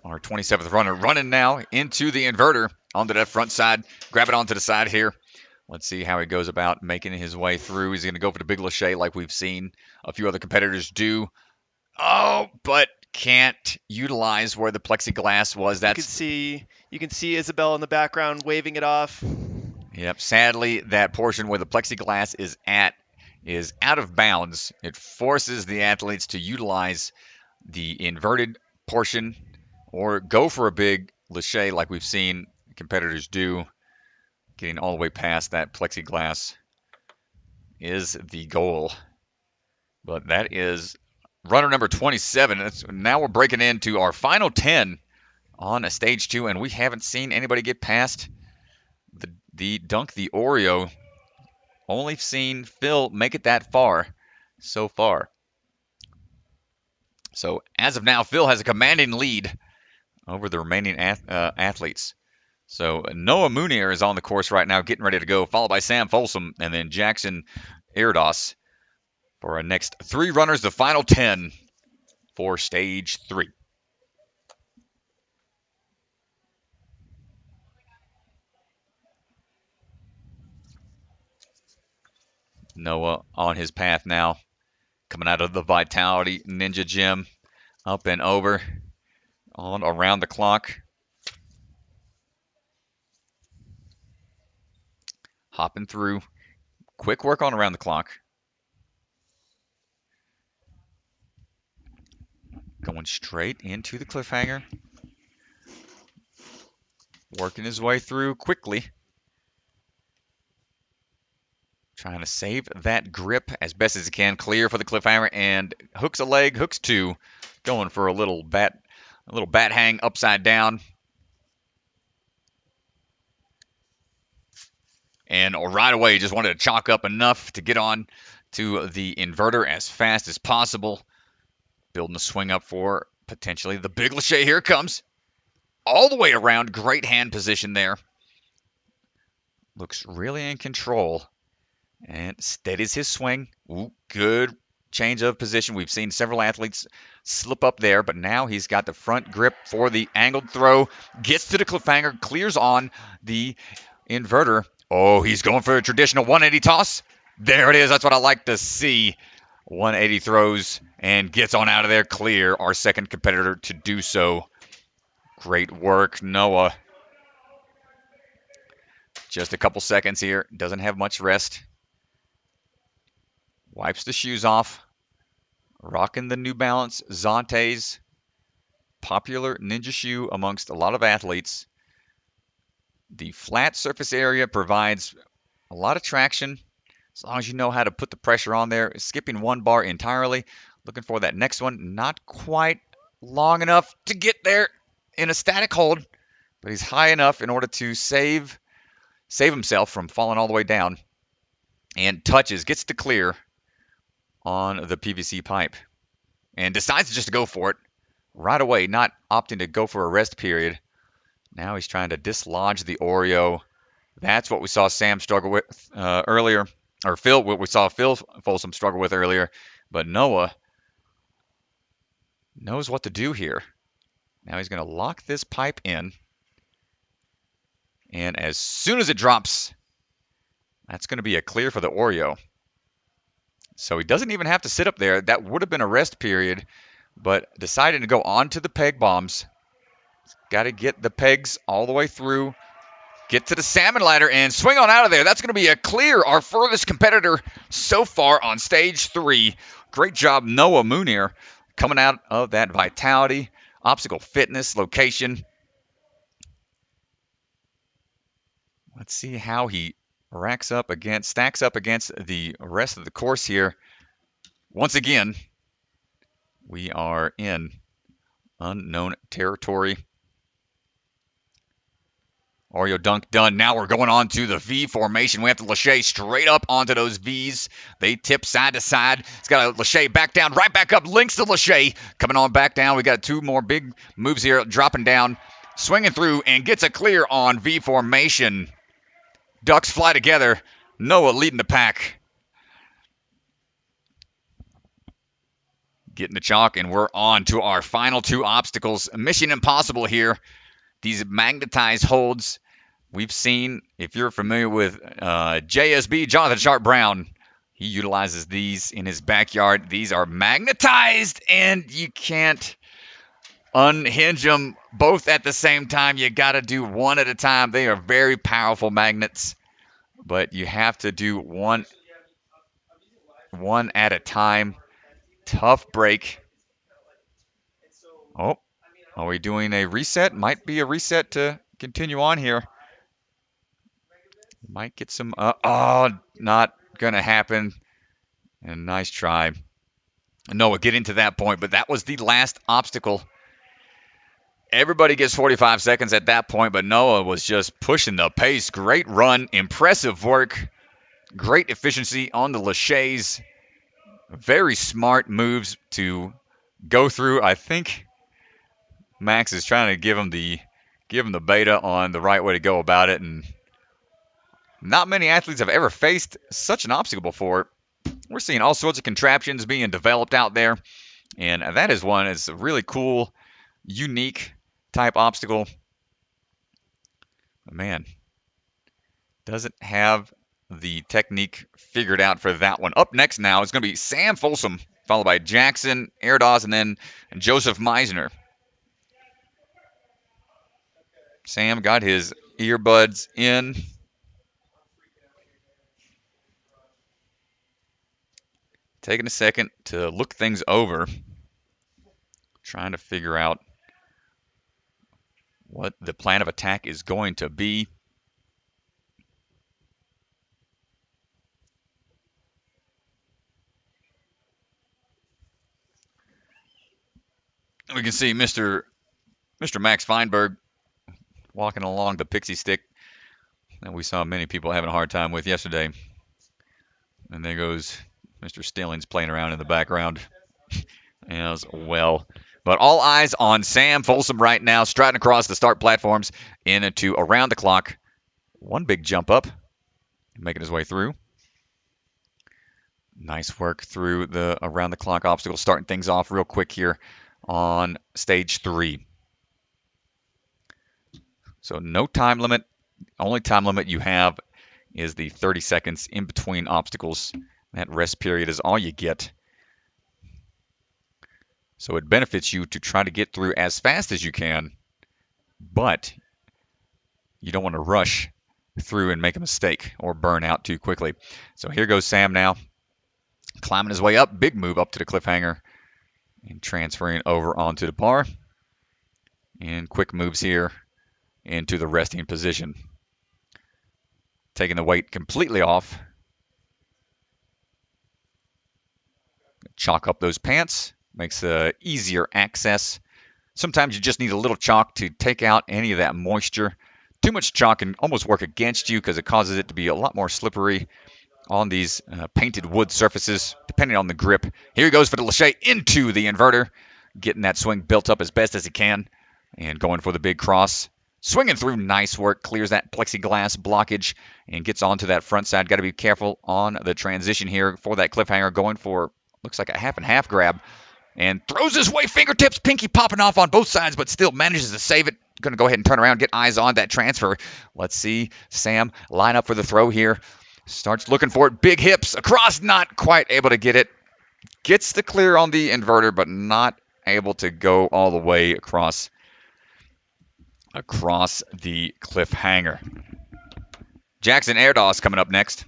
our 27th runner, running now into the inverter onto that front side. Grab it onto the side here. Let's see how he goes about making his way through. He's going to go for the big Lachey like we've seen a few other competitors do. Oh, but can't utilize where the plexiglass was. You can see Isabel in the background waving it off. Yep. Sadly, that portion where the plexiglass is out of bounds. It forces the athletes to utilize the inverted portion or go for a big Lachey like we've seen competitors do. Getting all the way past that plexiglass is the goal. But that is runner number 27. Now we're breaking into our final 10 on stage 2, and we haven't seen anybody get past the Dunk the Oreo. Only seen Phil make it that far so far. So as of now, Phil has a commanding lead over the remaining athletes. So Noah Munier is on the course right now, getting ready to go, followed by Sam Folsom and then Jackson Iridos for our next 3 runners, the final 10 for stage 3. Noah on his path now, coming out of the Vitality Ninja Gym, up and over, on around the clock. Hopping through, quick work on around the clock. Going straight into the cliffhanger. Working his way through quickly. Trying to save that grip as best as he can. Clear for the cliffhanger and hooks a leg, hooks 2. Going for a little bat hang upside down. And right away, just wanted to chalk up enough to get on to the inverter as fast as possible. Building the swing up for potentially the big Lachey. Here it comes. All the way around. Great hand position there. Looks really in control. And steadies his swing. Ooh, good change of position. We've seen several athletes slip up there, but now he's got the front grip for the angled throw. Gets to the cliffhanger. Clears on the inverter. Oh, he's going for a traditional 180 toss. There it is. That's what I like to see. 180 throws and gets on out of there. Clear. Our second competitor to do so. Great work, Noah. Just a couple seconds here. Doesn't have much rest. Wipes the shoes off. Rocking the New Balance Zantes. Popular ninja shoe amongst a lot of athletes. The flat surface area provides a lot of traction as long as you know how to put the pressure on there. Skipping one bar entirely. Looking for that next one. Not quite long enough to get there in a static hold, but he's high enough in order to save himself from falling all the way down. And touches, gets to clear on the PVC pipe. And decides just to go for it right away, not opting to go for a rest period. Now he's trying to dislodge the Oreo. That's what we saw Sam struggle with earlier, or what we saw Phil Folsom struggle with earlier. But Noah knows what to do here. Now he's going to lock this pipe in. And as soon as it drops, that's going to be a clear for the Oreo. So he doesn't even have to sit up there. That would have been a rest period, but deciding to go on to the peg bombs. Got to get the pegs all the way through. Get to the salmon ladder and swing on out of there. That's going to be a clear. Our furthest competitor so far on stage 3. Great job, Noah Munier, coming out of that Vitality Obstacle Fitness location. Let's see how he stacks up against the rest of the course here. Once again, we are in unknown territory. Oreo dunk done. Now we're going on to the V formation. We have to Lachey straight up onto those Vs. They tip side to side. It's got a Lachey back down, right back up, links to Lachey. Coming on back down. We got 2 more big moves here. Dropping down, swinging through, and gets a clear on V formation. Ducks fly together. Noah leading the pack. Getting the chalk, and we're on to our final 2 obstacles. Mission impossible here. These magnetized holds we've seen, if you're familiar with JSB, Jonathan Sharp Brown, he utilizes these in his backyard. These are magnetized, and you can't unhinge them both at the same time. You got to do one at a time. They are very powerful magnets, but you have to do one at a time. Tough break. Oh. Are we doing a reset? Might be a reset to continue on here. Might get some. Oh, not going to happen. And nice try. Noah getting to that point, but that was the last obstacle. Everybody gets 45 seconds at that point, but Noah was just pushing the pace. Great run, impressive work, great efficiency on the Lachey's. Very smart moves to go through. I think Max is trying to give him the beta on the right way to go about it, and not many athletes have ever faced such an obstacle before. We're seeing all sorts of contraptions being developed out there, and that is one. It's a really cool, unique type obstacle. But man, doesn't have the technique figured out for that one. Up next now is going to be Sam Folsom, followed by Jackson Erdos, and then Joseph Meisner. Sam got his earbuds in. Taking a second to look things over. Trying to figure out what the plan of attack is going to be. We can see Mr. Max Feinberg walking along the pixie stick that we saw many people having a hard time with yesterday. And there goes Mr. Stillings playing around in the background as well. But all eyes on Sam Folsom right now, striding across the start platforms into around the clock. One big jump up, making his way through. Nice work through the around the clock obstacle, starting things off real quick here on stage 3. So no time limit. Only time limit you have is the 30 seconds in between obstacles. That rest period is all you get. So it benefits you to try to get through as fast as you can, but you don't want to rush through and make a mistake or burn out too quickly. So here goes Sam now, climbing his way up. Big move up to the cliffhanger and transferring over onto the bar. And quick moves here into the resting position. Taking the weight completely off. Chalk up those pants. Makes easier access. Sometimes you just need a little chalk to take out any of that moisture. Too much chalk can almost work against you because it causes it to be a lot more slippery on these painted wood surfaces, depending on the grip. Here he goes for the Lachey into the inverter, getting that swing built up as best as he can, and going for the big cross. Swinging through, nice work, clears that plexiglass blockage, and gets onto that front side. Got to be careful on the transition here for that cliffhanger, going for, looks like a half and half grab, and throws his way, fingertips, pinky popping off on both sides, but still manages to save it. Going to go ahead and turn around, get eyes on that transfer. Let's see Sam line up for the throw here. Starts looking for it. Big hips across, not quite able to get it. Gets the clear on the inverter, but not able to go all the way across the cliffhanger. Jackson Erdos coming up next.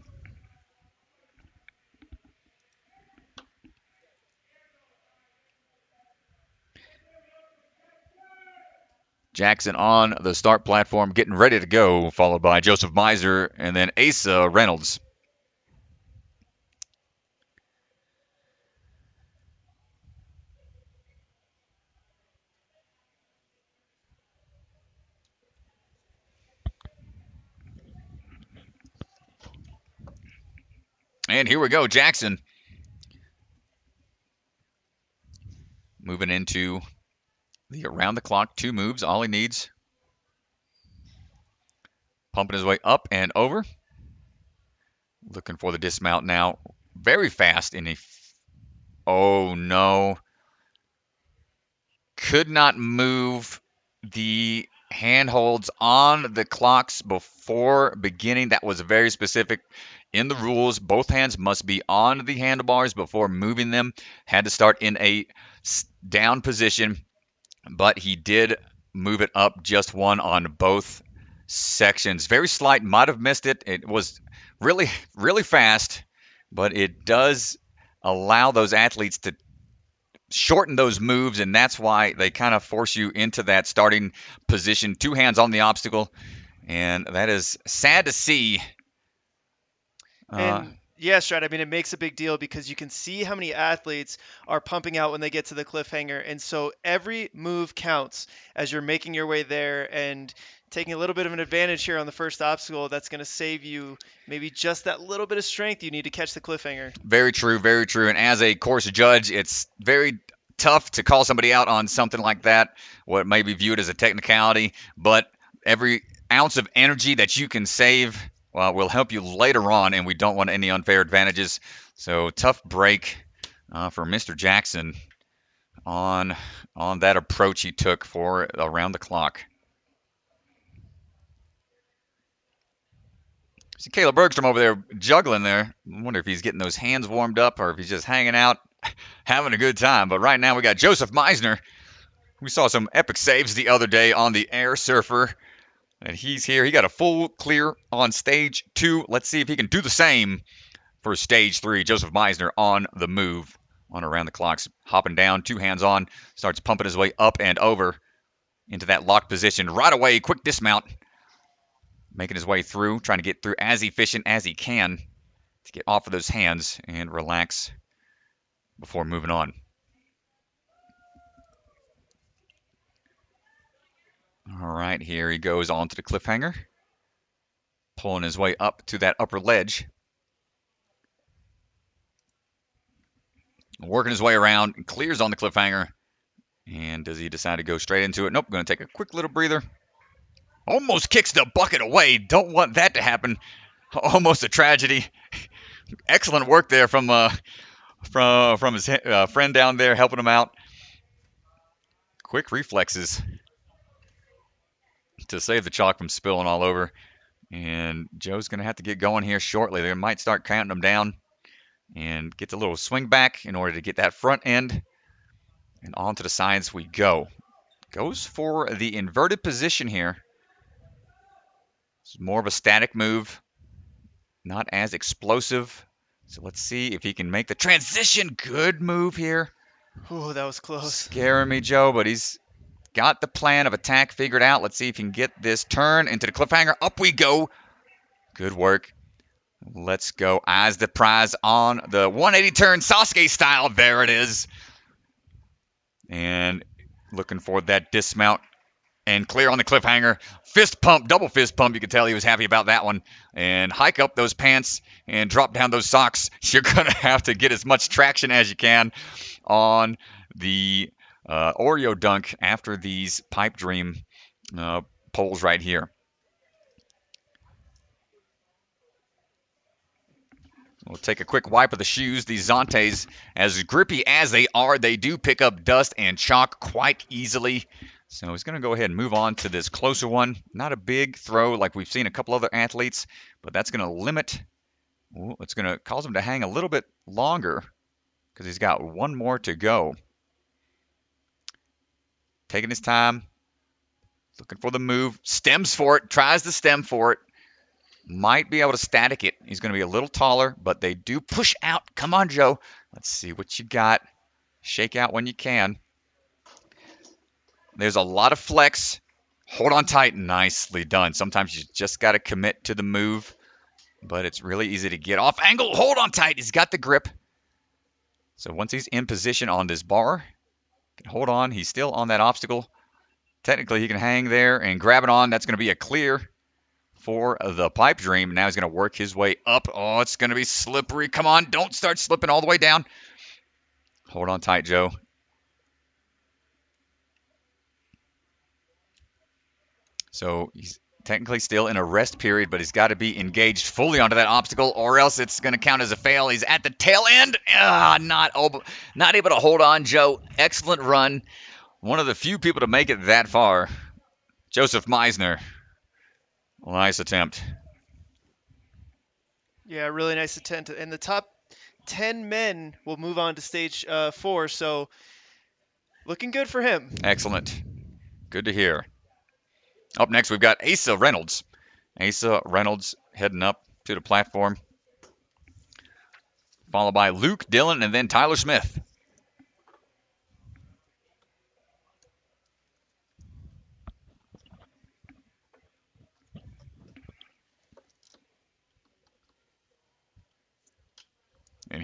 Jackson on the start platform, getting ready to go, followed by Joseph Meisner and then Asa Reynolds. And here we go, Jackson. Moving into the around the clock, 2 moves, all he needs. Pumping his way up and over. Looking for the dismount now. Very fast in a... Oh, no. Could not move the handholds on the clocks before beginning. That was very specific in the rules. Both hands must be on the handlebars before moving them. Had to start in a down position, but he did move it up just one on both sections. Very slight, might have missed it. It was really, really fast, but it does allow those athletes to shorten those moves, and that's why they kind of force you into that starting position. 2 hands on the obstacle, and that is sad to see And yeah, Strat, I mean, it makes a big deal because you can see how many athletes are pumping out when they get to the cliffhanger. And so every move counts as you're making your way there and taking a little bit of an advantage here on the first obstacle. That's going to save you maybe just that little bit of strength you need to catch the cliffhanger. Very true, very true. And as a course judge, it's very tough to call somebody out on something like that, what may be viewed as a technicality, but every ounce of energy that you can save, well, will help you later on, and we don't want any unfair advantages. So tough break for Mr. Jackson on that approach he took for around the clock. See Caleb Bergstrom over there juggling there. I wonder if he's getting those hands warmed up or if he's just hanging out, having a good time. But right now we got Joseph Meisner. We saw some epic saves the other day on the Air Surfer. And he's here. He got a full clear on stage 2. Let's see if he can do the same for stage 3. Joseph Meisner on the move on around the clocks. Hopping down, 2 hands on. Starts pumping his way up and over into that locked position. Right away, quick dismount. Making his way through, trying to get through as efficient as he can to get off of those hands and relax before moving on. All right, here he goes onto the cliffhanger, pulling his way up to that upper ledge. Working his way around, clears on the cliffhanger. And does he decide to go straight into it? Nope, going to take a quick little breather. Almost kicks the bucket away. Don't want that to happen. Almost a tragedy. Excellent work there from his friend down there helping him out. Quick reflexes to save the chalk from spilling all over. And Joe's going to have to get going here shortly. They might start counting him down and gets a little swing back in order to get that front end. And on to the sides we go. Goes for the inverted position here. It's more of a static move, not as explosive. So let's see if he can make the transition. Good move here. Ooh, that was close. Scaring me, Joe, but he's got the plan of attack figured out. Let's see if he can get this turn into the cliffhanger. Up we go. Good work. Let's go. Eyes the prize on the 180 turn Sasuke style. There it is. And looking for that dismount. And clear on the cliffhanger. Fist pump, double fist pump. You can tell he was happy about that one. And hike up those pants and drop down those socks. You're going to have to get as much traction as you can on the Oreo dunk after these Pipe Dream poles right here. We'll take a quick wipe of the shoes. These Zantes, as grippy as they are, they do pick up dust and chalk quite easily. So he's going to go ahead and move on to this closer one. Not a big throw like we've seen a couple other athletes, but that's going to limit. Ooh, it's going to cause him to hang a little bit longer because he's got one more to go. Taking his time, looking for the move, stems for it, tries to stem for it. Might be able to static it. He's going to be a little taller, but they do push out. Come on, Joe. Let's see what you got. Shake out when you can. There's a lot of flex. Hold on tight. Nicely done. Sometimes you just got to commit to the move, but it's really easy to get off angle. Hold on tight. He's got the grip. So once he's in position on this bar, can hold on. He's still on that obstacle. Technically, he can hang there and grab it on. That's going to be a clear for the Pipe Dream. Now he's going to work his way up. Oh, it's going to be slippery. Come on. Don't start slipping all the way down. Hold on tight, Joe. So he's technically still in a rest period, but he's got to be engaged fully onto that obstacle, or else it's going to count as a fail. He's at the tail end. Not able to hold on, Joe. Excellent run. One of the few people to make it that far. Joseph Meisner. Nice attempt. Yeah, really nice attempt. And the top 10 men will move on to stage 4, so looking good for him. Excellent. Good to hear. Up next, we've got Asa Reynolds. Asa Reynolds heading up to the platform, followed by Luke Dillon and then Tyler Smith.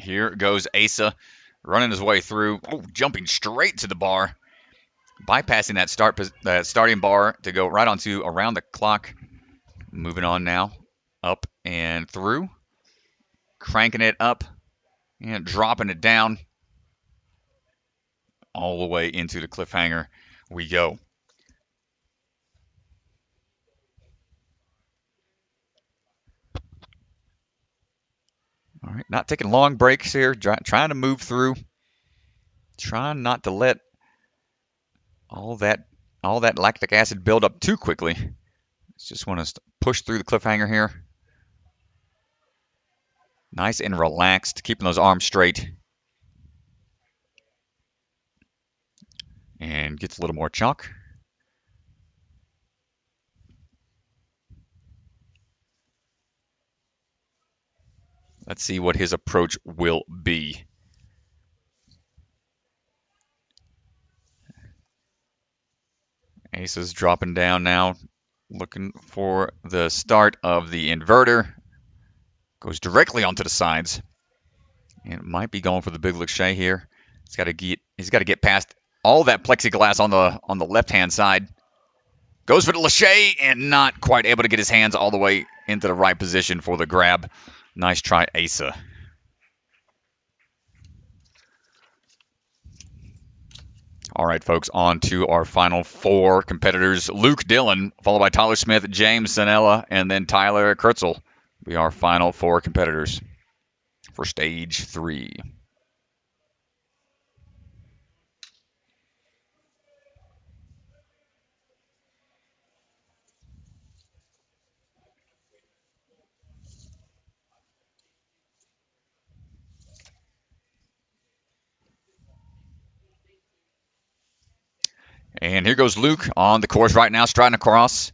here goes Asa, running his way through. Oh, jumping straight to the bar. Bypassing that starting bar to go right onto around the clock. Moving on now. Up and through. Cranking it up and dropping it down. All the way into the cliffhanger we go. All right, not taking long breaks here, trying to move through. Trying not to let all that lactic acid build up too quickly. Just want to push through the cliffhanger here. Nice and relaxed, keeping those arms straight. And gets a little more chalk. Let's see what his approach will be. Asa's dropping down now, looking for the start of the inverter. Goes directly onto the sides. And might be going for the big Lachey here. He's got to get past all that plexiglass on the left-hand side. Goes for the Lachey and not quite able to get his hands all the way into the right position for the grab. Nice try, Asa. All right, folks, on to our final 4 competitors. Luke Dillon, followed by Tyler Smith, James Sanella, and then Tyler Kurtzel. We are final 4 competitors for stage 3. And here goes Luke on the course right now, striding across,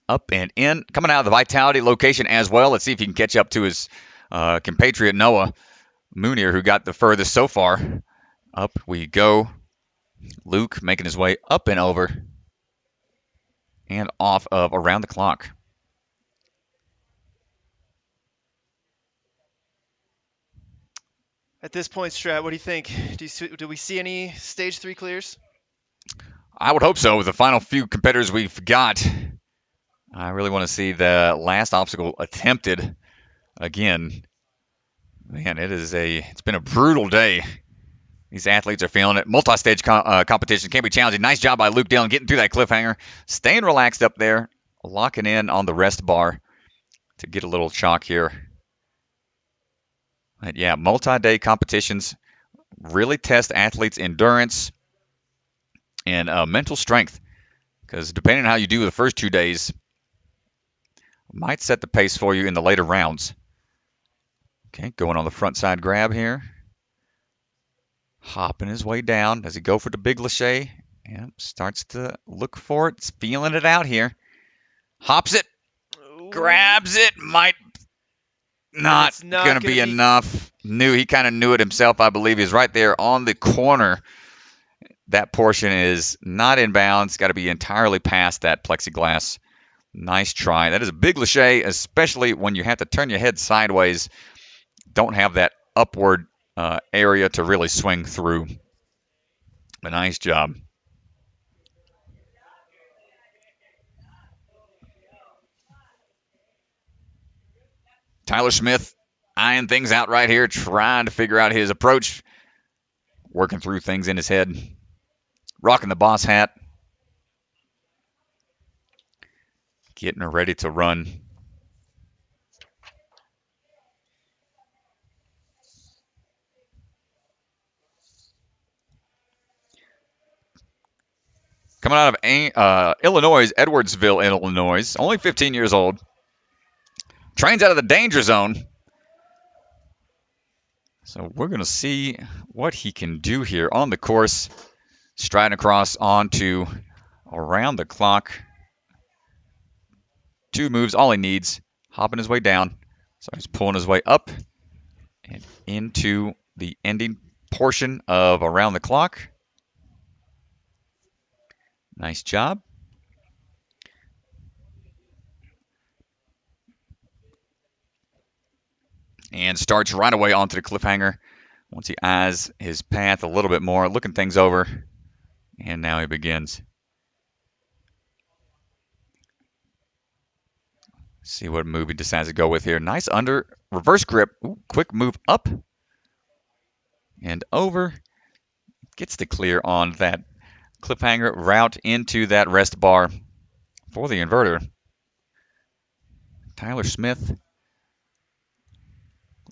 up and in, coming out of the Vitality location as well. Let's see if he can catch up to his compatriot Noah Moonier, who got the furthest so far. Up we go. Luke making his way up and over and off of around the clock. At this point, Strat, what do you think? Do we see any stage 3 clears? I would hope so. With the final few competitors we've got, I really want to see the last obstacle attempted again. Man, it's been a brutal day. These athletes are feeling it. Multi-stage competition can be challenging. Nice job by Luke Dillon getting through that cliffhanger, staying relaxed up there, locking in on the rest bar to get a little chalk here. But yeah, multi-day competitions really test athletes' endurance and mental strength, because depending on how you do the first 2 days, might set the pace for you in the later rounds. Okay, going on the front side grab here. Hopping his way down. Does he go for the big Lachey? Yeah, starts to look for it. It's feeling it out here. Hops it. Ooh. Grabs it. Might not going to be enough. He kind of knew it himself, I believe. He's right there on the corner. That portion is not in bounds. Got to be entirely past that plexiglass. Nice try. That is a big Lachey, especially when you have to turn your head sideways. Don't have that upward area to really swing through. A nice job. Tyler Smith eyeing things out right here, trying to figure out his approach, working through things in his head, rocking the boss hat, getting ready to run. Coming out of Illinois, Edwardsville, Illinois, only 15 years old. Trains out of the danger zone. So we're going to see what he can do here on the course. Striding across onto around the clock. 2 moves, all he needs. Hopping his way down. So he's pulling his way up and into the ending portion of around the clock. Nice job. and starts right away onto the cliffhanger. Once he eyes his path a little bit more, looking things over, and now he begins. See what move he decides to go with here. Nice under reverse grip. Ooh, quick move up and over. Gets the clear on that cliffhanger route into that rest bar for the inverter. Tyler Smith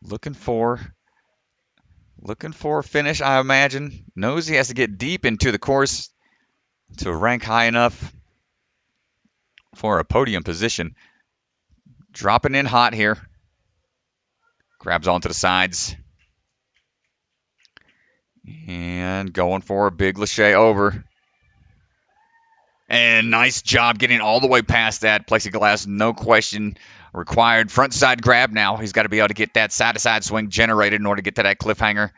looking for a finish, I imagine. Knows he has to get deep into the course to rank high enough for a podium position. Dropping in hot here. Grabs onto the sides. And going for a big lache over. And nice job getting all the way past that plexiglass, no question required. Front side grab now. He's got to be able to get that side-to-side swing generated in order to get to that cliffhanger.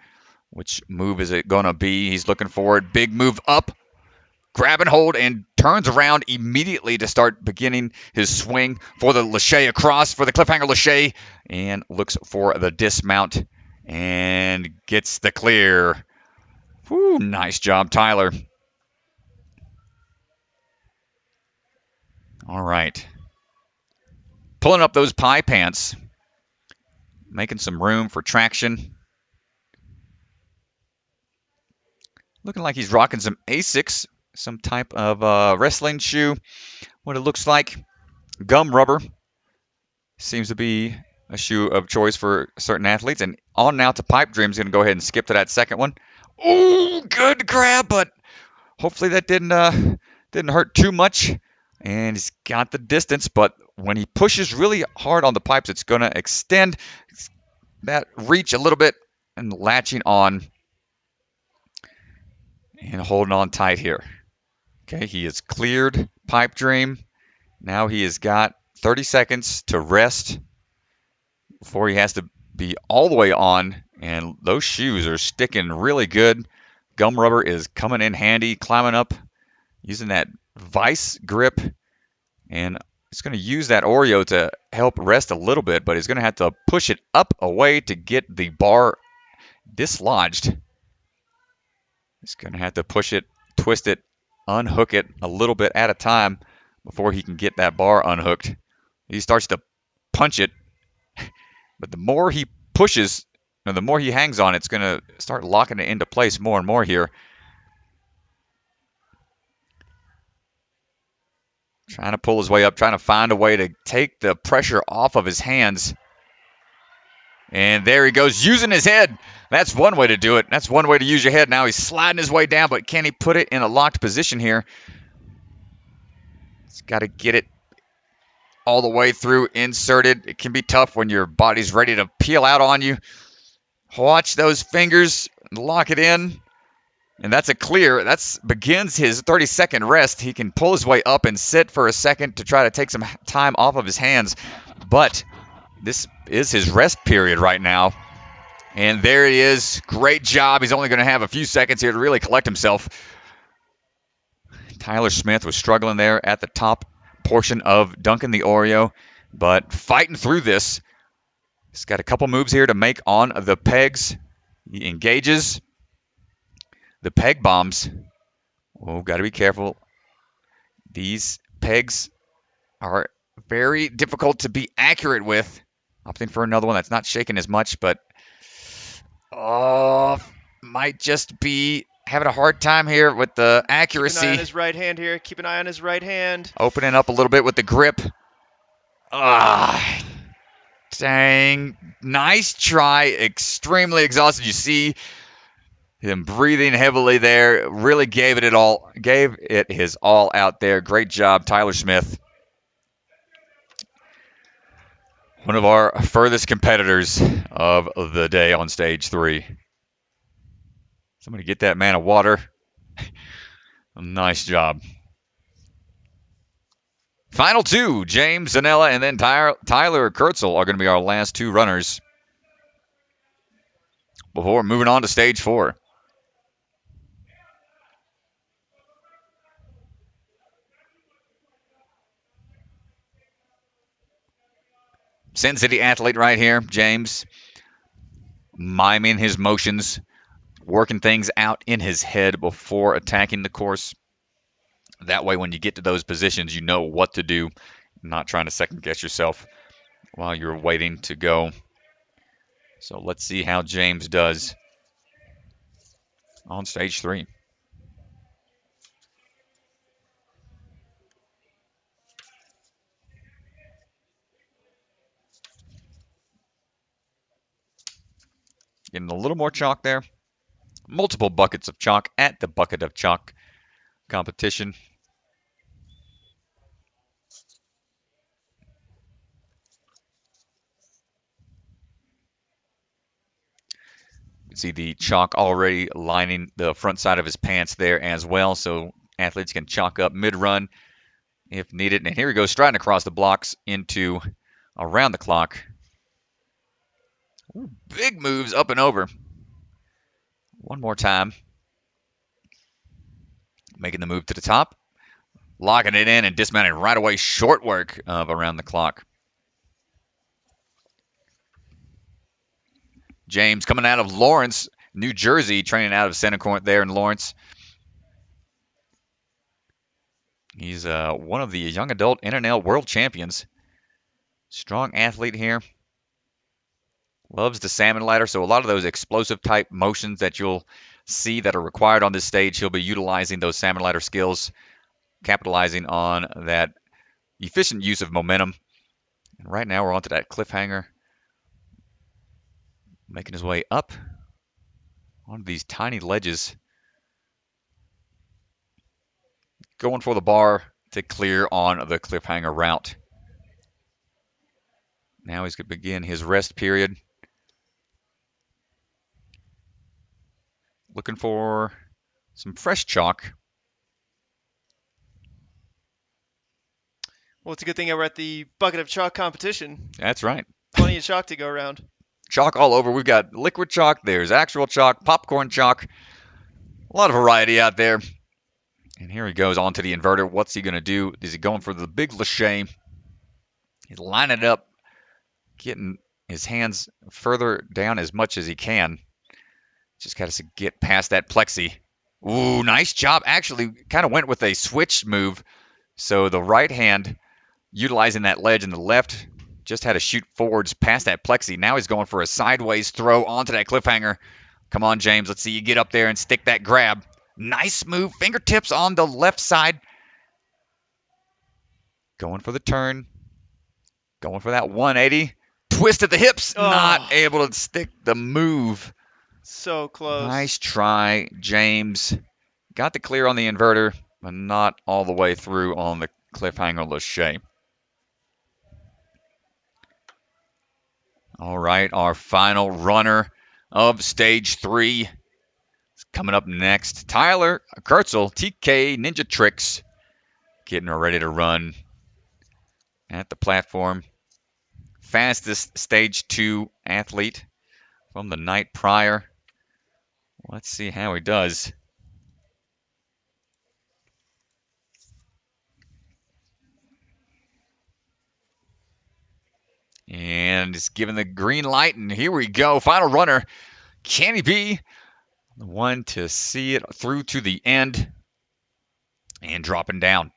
Which move is it going to be? He's looking for it. Big move up. Grab and hold and turns around immediately to start beginning his swing for the lache across for the cliffhanger lache. And looks for the dismount and gets the clear. Whew, nice job, Tyler. All right. Pulling up those pie pants. Making some room for traction. Looking like he's rocking some Asics. Some type of wrestling shoe. What it looks like. Gum rubber. Seems to be a shoe of choice for certain athletes. And on now to Pipe Dream's going to go ahead and skip to that second one. Oh, good grab, but hopefully that didn't hurt too much. And he's got the distance, but when he pushes really hard on the pipes, it's going to extend that reach a little bit and latching on and holding on tight here. Okay, he has cleared Pipe Dream. Now he has got 30 seconds to rest before he has to be all the way on, and those shoes are sticking really good. Gum rubber is coming in handy, climbing up, using that vice grip, and it's going to use that Oreo to help rest a little bit, but he's going to have to push it up away to get the bar dislodged. He's going to have to push it, twist it, unhook it a little bit at a time before he can get that bar unhooked. He starts to punch it, but the more he pushes, the more he hangs on, it's going to start locking it into place more and more here. Trying to pull his way up, trying to find a way to take the pressure off of his hands. And there he goes, using his head. That's one way to do it. That's one way to use your head. Now he's sliding his way down, but can he put it in a locked position here? He's got to get it all the way through, inserted. It can be tough when your body's ready to peel out on you. Watch those fingers, lock it in. And that's a clear. That begins his 30-second rest. He can pull his way up and sit for a second to try to take some time off of his hands. But this is his rest period right now. And there he is. Great job. He's only going to have a few seconds here to really collect himself. Tyler Smith was struggling there at the top portion of dunking the Oreo, but fighting through this. He's got a couple moves here to make on the pegs. He engages the peg bombs. Oh, got to be careful. These pegs are very difficult to be accurate with. Opting for another one that's not shaking as much, but might just be having a hard time here with the accuracy. Keep an eye on his right hand here. Keep an eye on his right hand. Opening up a little bit with the grip. Dang. Nice try. Extremely exhausted. You see him breathing heavily there. Really gave it his all out there. Great job, Tyler Smith. One of our furthest competitors of the day on stage 3. Somebody get that man a water. Nice job. Final 2, James Zanella and then Tyler Kurtzel are going to be our last 2 runners before moving on to stage 4. Sin City athlete right here, James. miming his motions, working things out in his head before attacking the course. That way, when you get to those positions, you know what to do, not trying to second guess yourself while you're waiting to go. So let's see how James does on stage 3. Getting a little more chalk there. Multiple buckets of chalk at the bucket of chalk competition. You can see the chalk already lining the front side of his pants there as well, so athletes can chalk up mid-run if needed. And here he goes, striding across the blocks into around the clock. Ooh, big moves up and over. One more time. Making the move to the top. Locking it in and dismounting right away. Short work of around the clock. James coming out of Lawrence, New Jersey, training out of Centerpoint there in Lawrence. He's one of the young adult NNL world champions. Strong athlete here. Loves the salmon ladder, so a lot of those explosive type motions that you'll see that are required on this stage, he'll be utilizing those salmon ladder skills, capitalizing on that efficient use of momentum. And right now we're onto that cliffhanger. Making his way up on these tiny ledges. Going for the bar to clear on the cliffhanger route. Now he's going to begin his rest period. Looking for some fresh chalk. Well, it's a good thing we're at the bucket of chalk competition. That's right. Plenty of chalk to go around. Chalk all over. We've got liquid chalk. There's actual chalk, popcorn chalk. A lot of variety out there. And here he goes on to the inverter. What's he going to do? Is he going for the big lache? He's lining it up, getting his hands further down as much as he can. Just got to get past that plexi. Ooh, nice job. Actually, kind of went with a switch move. So the right hand utilizing that ledge, and the left just had to shoot forwards past that plexi. Now he's going for a sideways throw onto that cliffhanger. Come on, James. Let's see you get up there and stick that grab. Nice move. Fingertips on the left side. Going for the turn. Going for that 180. Twist at the hips. Oh. Not able to stick the move. So close. Nice try, James. Got the clear on the inverter, but not all the way through on the cliffhanger lache. All right, our final runner of stage 3 is coming up next. Tyler Kurtzel, TK Ninja Tricks, getting ready to run at the platform. Fastest stage 2 athlete from the night prior. Let's see how he does. And he's given the green light, and here we go. Final runner. Can he be the one to see it through to the end? And dropping down.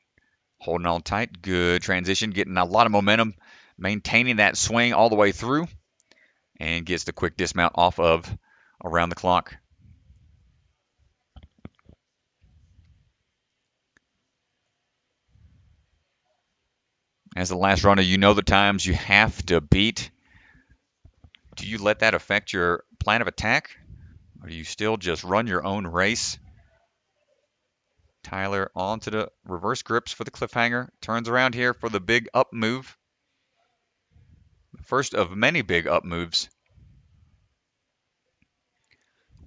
Holding on tight. Good transition. Getting a lot of momentum. Maintaining that swing all the way through. And gets the quick dismount off of around the clock. As the last runner, you know the times you have to beat. Do you let that affect your plan of attack? Or do you still just run your own race? Tyler onto the reverse grips for the cliffhanger. Turns around here for the big up move. The first of many big up moves.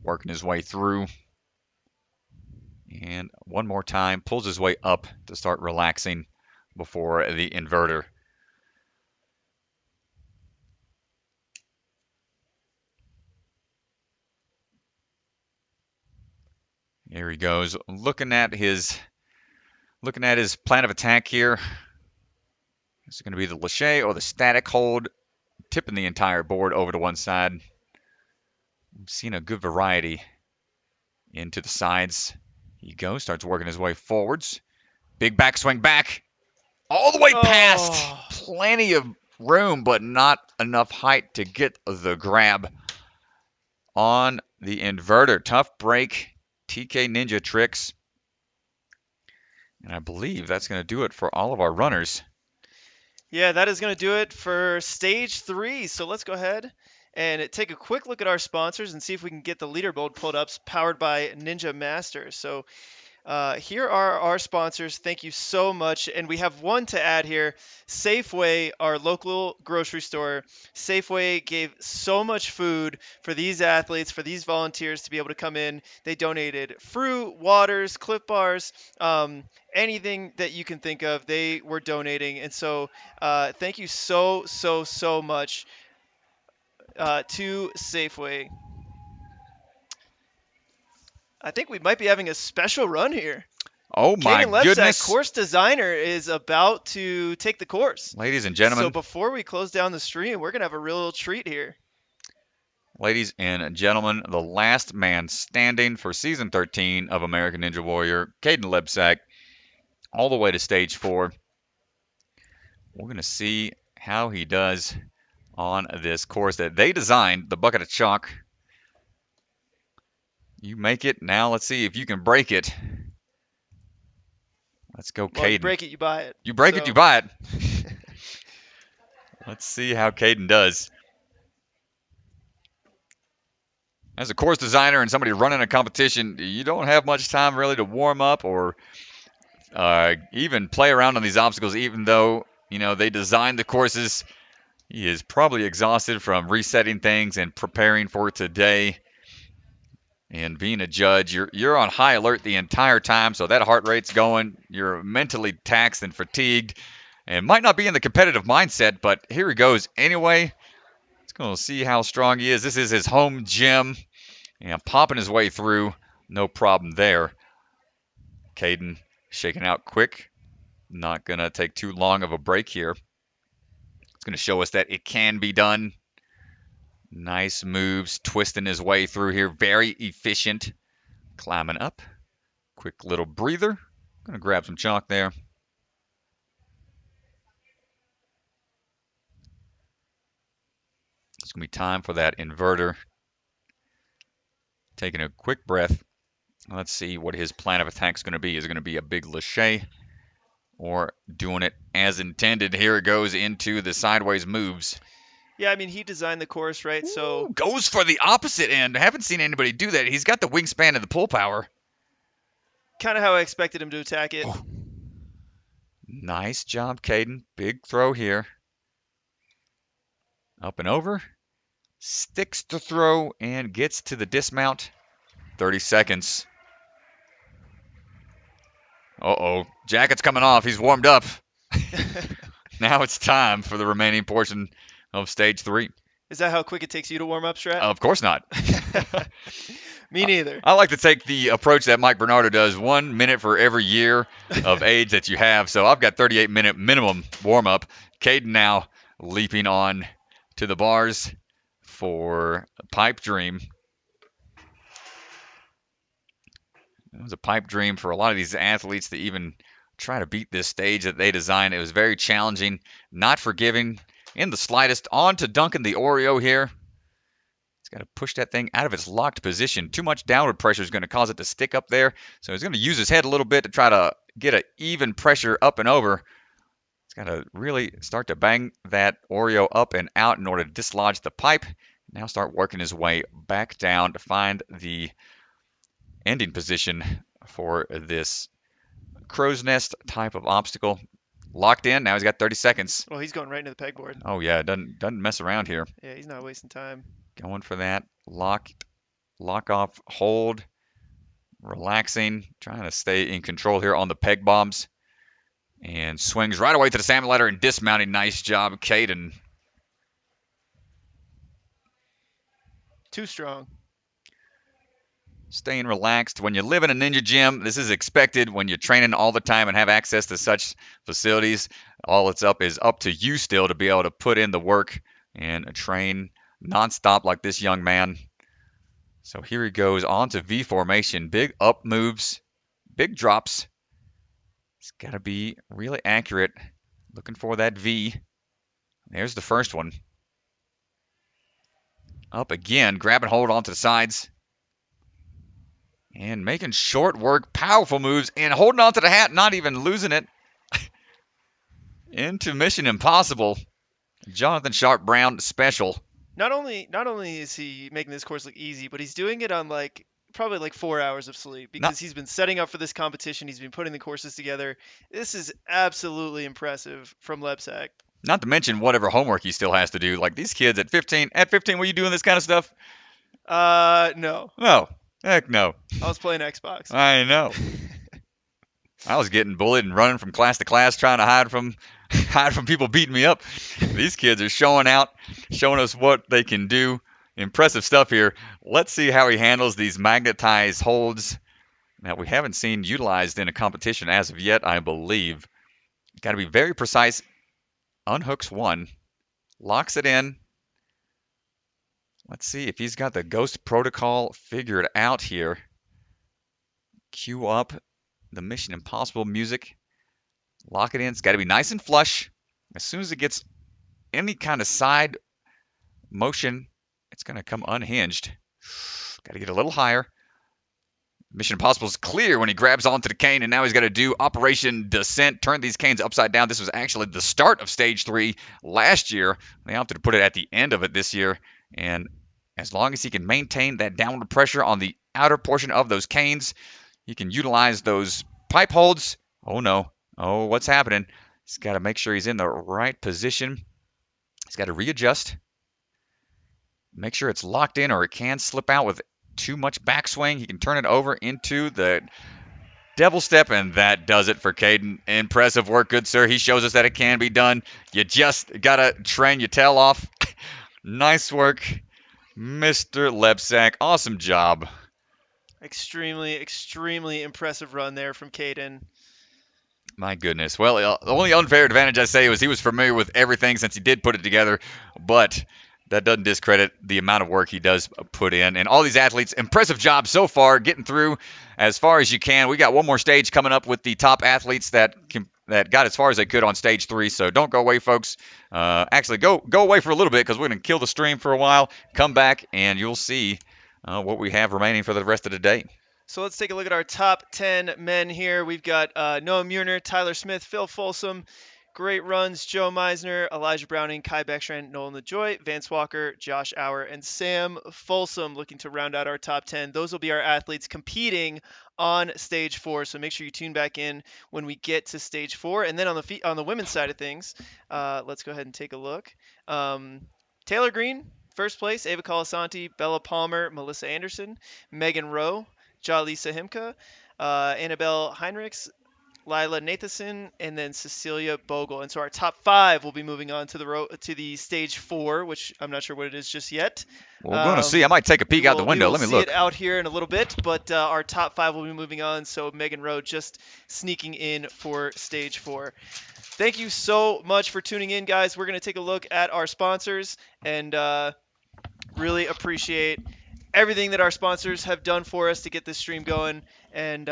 Working his way through. And one more time, pulls his way up to start relaxing before the inverter. Here he goes, looking at his plan of attack here. Is it going to be the lache or the static hold, tipping the entire board over to one side. We've seen a good variety into the sides. He goes, starts working his way forwards. Big backswing back. All the way past. Oh. Plenty of room, but not enough height to get the grab on the inverter. Tough break. TK Ninja tricks. And I believe that's going to do it for all of our runners. Yeah, that is going to do it for stage 3. So let's go ahead and take a quick look at our sponsors and see if we can get the leaderboard pulled up, powered by Ninja Master. So here are our sponsors. Thank you so much. And we have one to add here. Safeway, our local grocery store. Safeway gave so much food for these athletes, for these volunteers to be able to come in. They donated fruit, waters, Clif Bars, anything that you can think of, they were donating. And so thank you so much to Safeway. I think we might be having a special run here. Oh my goodness. Course designer, is about to take the course. Ladies and gentlemen. So before we close down the stream, we're going to have a real treat here. Ladies and gentlemen, the last man standing for Season 13 of American Ninja Warrior, Caden Lebsack, all the way to Stage 4. We're going to see how he does on this course that they designed, the bucket of chalk. You make it. Now let's see if you can break it. Let's go, Caden. Well, you break it, you buy it. You break it, you buy it. Let's see how Caden does. As a course designer and somebody running a competition, you don't have much time really to warm up or even play around on these obstacles, even though, you know, they designed the courses. He is probably exhausted from resetting things and preparing for today. And being a judge, you're on high alert the entire time, so that heart rate's going. You're mentally taxed and fatigued and might not be in the competitive mindset, but here he goes anyway. Let's go see how strong he is. This is his home gym, and popping his way through. No problem there. Caden shaking out quick. Not going to take too long of a break here. It's going to show us that it can be done. Nice moves, twisting his way through here. Very efficient. Climbing up. Quick little breather. Going to grab some chalk there. It's going to be time for that inverter. Taking a quick breath. Let's see what his plan of attack is going to be. Is it going to be a big lache or doing it as intended? Here it goes into the sideways moves. Yeah, I mean, he designed the course, right? So goes for the opposite end. I haven't seen anybody do that. He's got the wingspan and the pull power. Kind of how I expected him to attack it. Oh. Nice job, Caden. Big throw here. Up and over. Sticks to throw and gets to the dismount. 30 seconds. Uh-oh. Jacket's coming off. He's warmed up. Now it's time for the remaining portion of Stage 3. Is that how quick it takes you to warm up, Strat? Of course not. Me neither. I like to take the approach that Mike Bernardo does, 1 minute for every year of age that you have. So I've got 38-minute minimum warm-up. Caden now leaping on to the bars for Pipe Dream. It was a pipe dream for a lot of these athletes to even try to beat this stage that they designed. It was very challenging, not forgiving in the slightest. On to Duncan the Oreo here. He's got to push that thing out of its locked position. Too much downward pressure is going to cause it to stick up there. So he's going to use his head a little bit to try to get an even pressure up and over. He's got to really start to bang that Oreo up and out in order to dislodge the pipe. Now start working his way back down to find the ending position for this crow's nest type of obstacle. Locked in. Now he's got 30 seconds. Well, he's going right into the pegboard. Oh, yeah. Doesn't mess around here. Yeah, he's not wasting time. Going for that. Lock off, hold, relaxing, trying to stay in control here on the peg bombs. And swings right away to the salmon ladder and dismounting. Nice job, Caden. Too strong. Staying relaxed. When you live in a ninja gym, this is expected when you're training all the time and have access to such facilities. All it's up is up to you still to be able to put in the work and train nonstop like this young man. So here he goes on to V formation. Big up moves, big drops. It's got to be really accurate. Looking for that V. There's the first one. Up again, grab and hold onto the sides. And making short work, powerful moves, and holding onto the hat, not even losing it. Into Mission Impossible. Jonathan Sharp Brown special. Not only is he making this course look easy, but he's doing it on probably 4 hours of sleep because he's been setting up for this competition. He's been putting the courses together. This is absolutely impressive from Lebsack. Not to mention whatever homework he still has to do. Like these kids at 15, were you doing this kind of stuff? No. No. Heck no. I was playing Xbox. I know. I was getting bullied and running from class to class trying to hide from people beating me up. These kids are showing us what they can do. Impressive stuff here. Let's see how he handles these magnetized holds that we haven't seen utilized in a competition as of yet, I believe. Got to be very precise. Unhooks one. Locks it in. Let's see if he's got the ghost protocol figured out here. Cue up the Mission Impossible music. Lock it in. It's got to be nice and flush. As soon as it gets any kind of side motion, it's going to come unhinged. Got to get a little higher. Mission Impossible is clear when he grabs onto the cane, and now he's got to do Operation Descent, turn these canes upside down. This was actually the start of Stage 3 last year. They opted to put it at the end of it this year, and as long as he can maintain that downward pressure on the outer portion of those canes, he can utilize those pipe holds. Oh, no. Oh, what's happening? He's got to make sure he's in the right position. He's got to readjust. Make sure it's locked in or it can slip out with too much backswing. He can turn it over into the devil step, and that does it for Caden. Impressive work, good sir. He shows us that it can be done. You just got to train your tail off. Nice work, Mr. Lebsack. Awesome job. Extremely, extremely impressive run there from Caden. My goodness. Well, the only unfair advantage I say was he was familiar with everything since he did put it together, but that doesn't discredit the amount of work he does put in. And all these athletes, impressive job so far, getting through as far as you can. We got one more stage coming up with the top athletes that got as far as they could on Stage 3. So don't go away, folks. Actually, go away for a little bit because we're going to kill the stream for a while. Come back, and you'll see what we have remaining for the rest of the day. So let's take a look at our top 10 men here. We've got Noah Muirner, Tyler Smith, Phil Folsom. Great runs, Joe Meisner, Elijah Browning, Kai Beckstrand, Nolan LaJoy, Vance Walker, Josh Auer, and Sam Folsom looking to round out our top 10. Those will be our athletes competing on Stage 4, so make sure you tune back in when we get to Stage 4. And then on the women's side of things, let's go ahead and take a look. Taylor Green, first place, Ava Colasanti, Bella Palmer, Melissa Anderson, Megan Rowe, Jalisa Himka, Annabelle Heinrichs, Lila Nathanson, and then Cecilia Bogle. And so our top 5 will be moving on to the Stage 4, which I'm not sure what it is just yet. We're going to see. I might take a peek out the window. Let me look. We'll see it out here in a little bit, but our top 5 will be moving on. So Megan Rowe just sneaking in for Stage 4. Thank you so much for tuning in, guys. We're going to take a look at our sponsors and really appreciate everything that our sponsors have done for us to get this stream going. And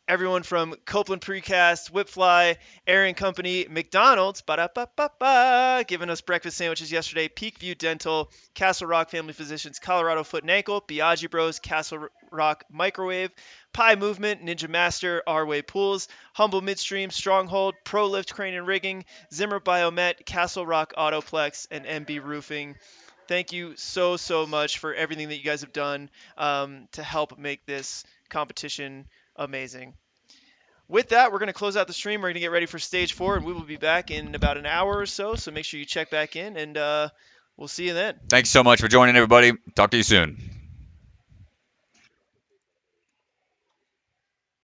everyone from Copeland Precast, Whipfly, Aaron Company, McDonald's, giving us breakfast sandwiches yesterday, Peakview Dental, Castle Rock Family Physicians, Colorado Foot and Ankle, Biaggi Bros, Castle Rock Microwave, Pi Movement, Ninja Master, Our-Way Pools, Humble Midstream, Stronghold, Pro Lift Crane and Rigging, Zimmer Biomet, Castle Rock Autoplex, and MB Roofing. Thank you so much for everything that you guys have done to help make this competition amazing. With that, we're going to close out the stream. We're going to get ready for Stage 4, and we will be back in about an hour or so. So make sure you check back in, and we'll see you then. Thanks so much for joining, everybody. Talk to you soon.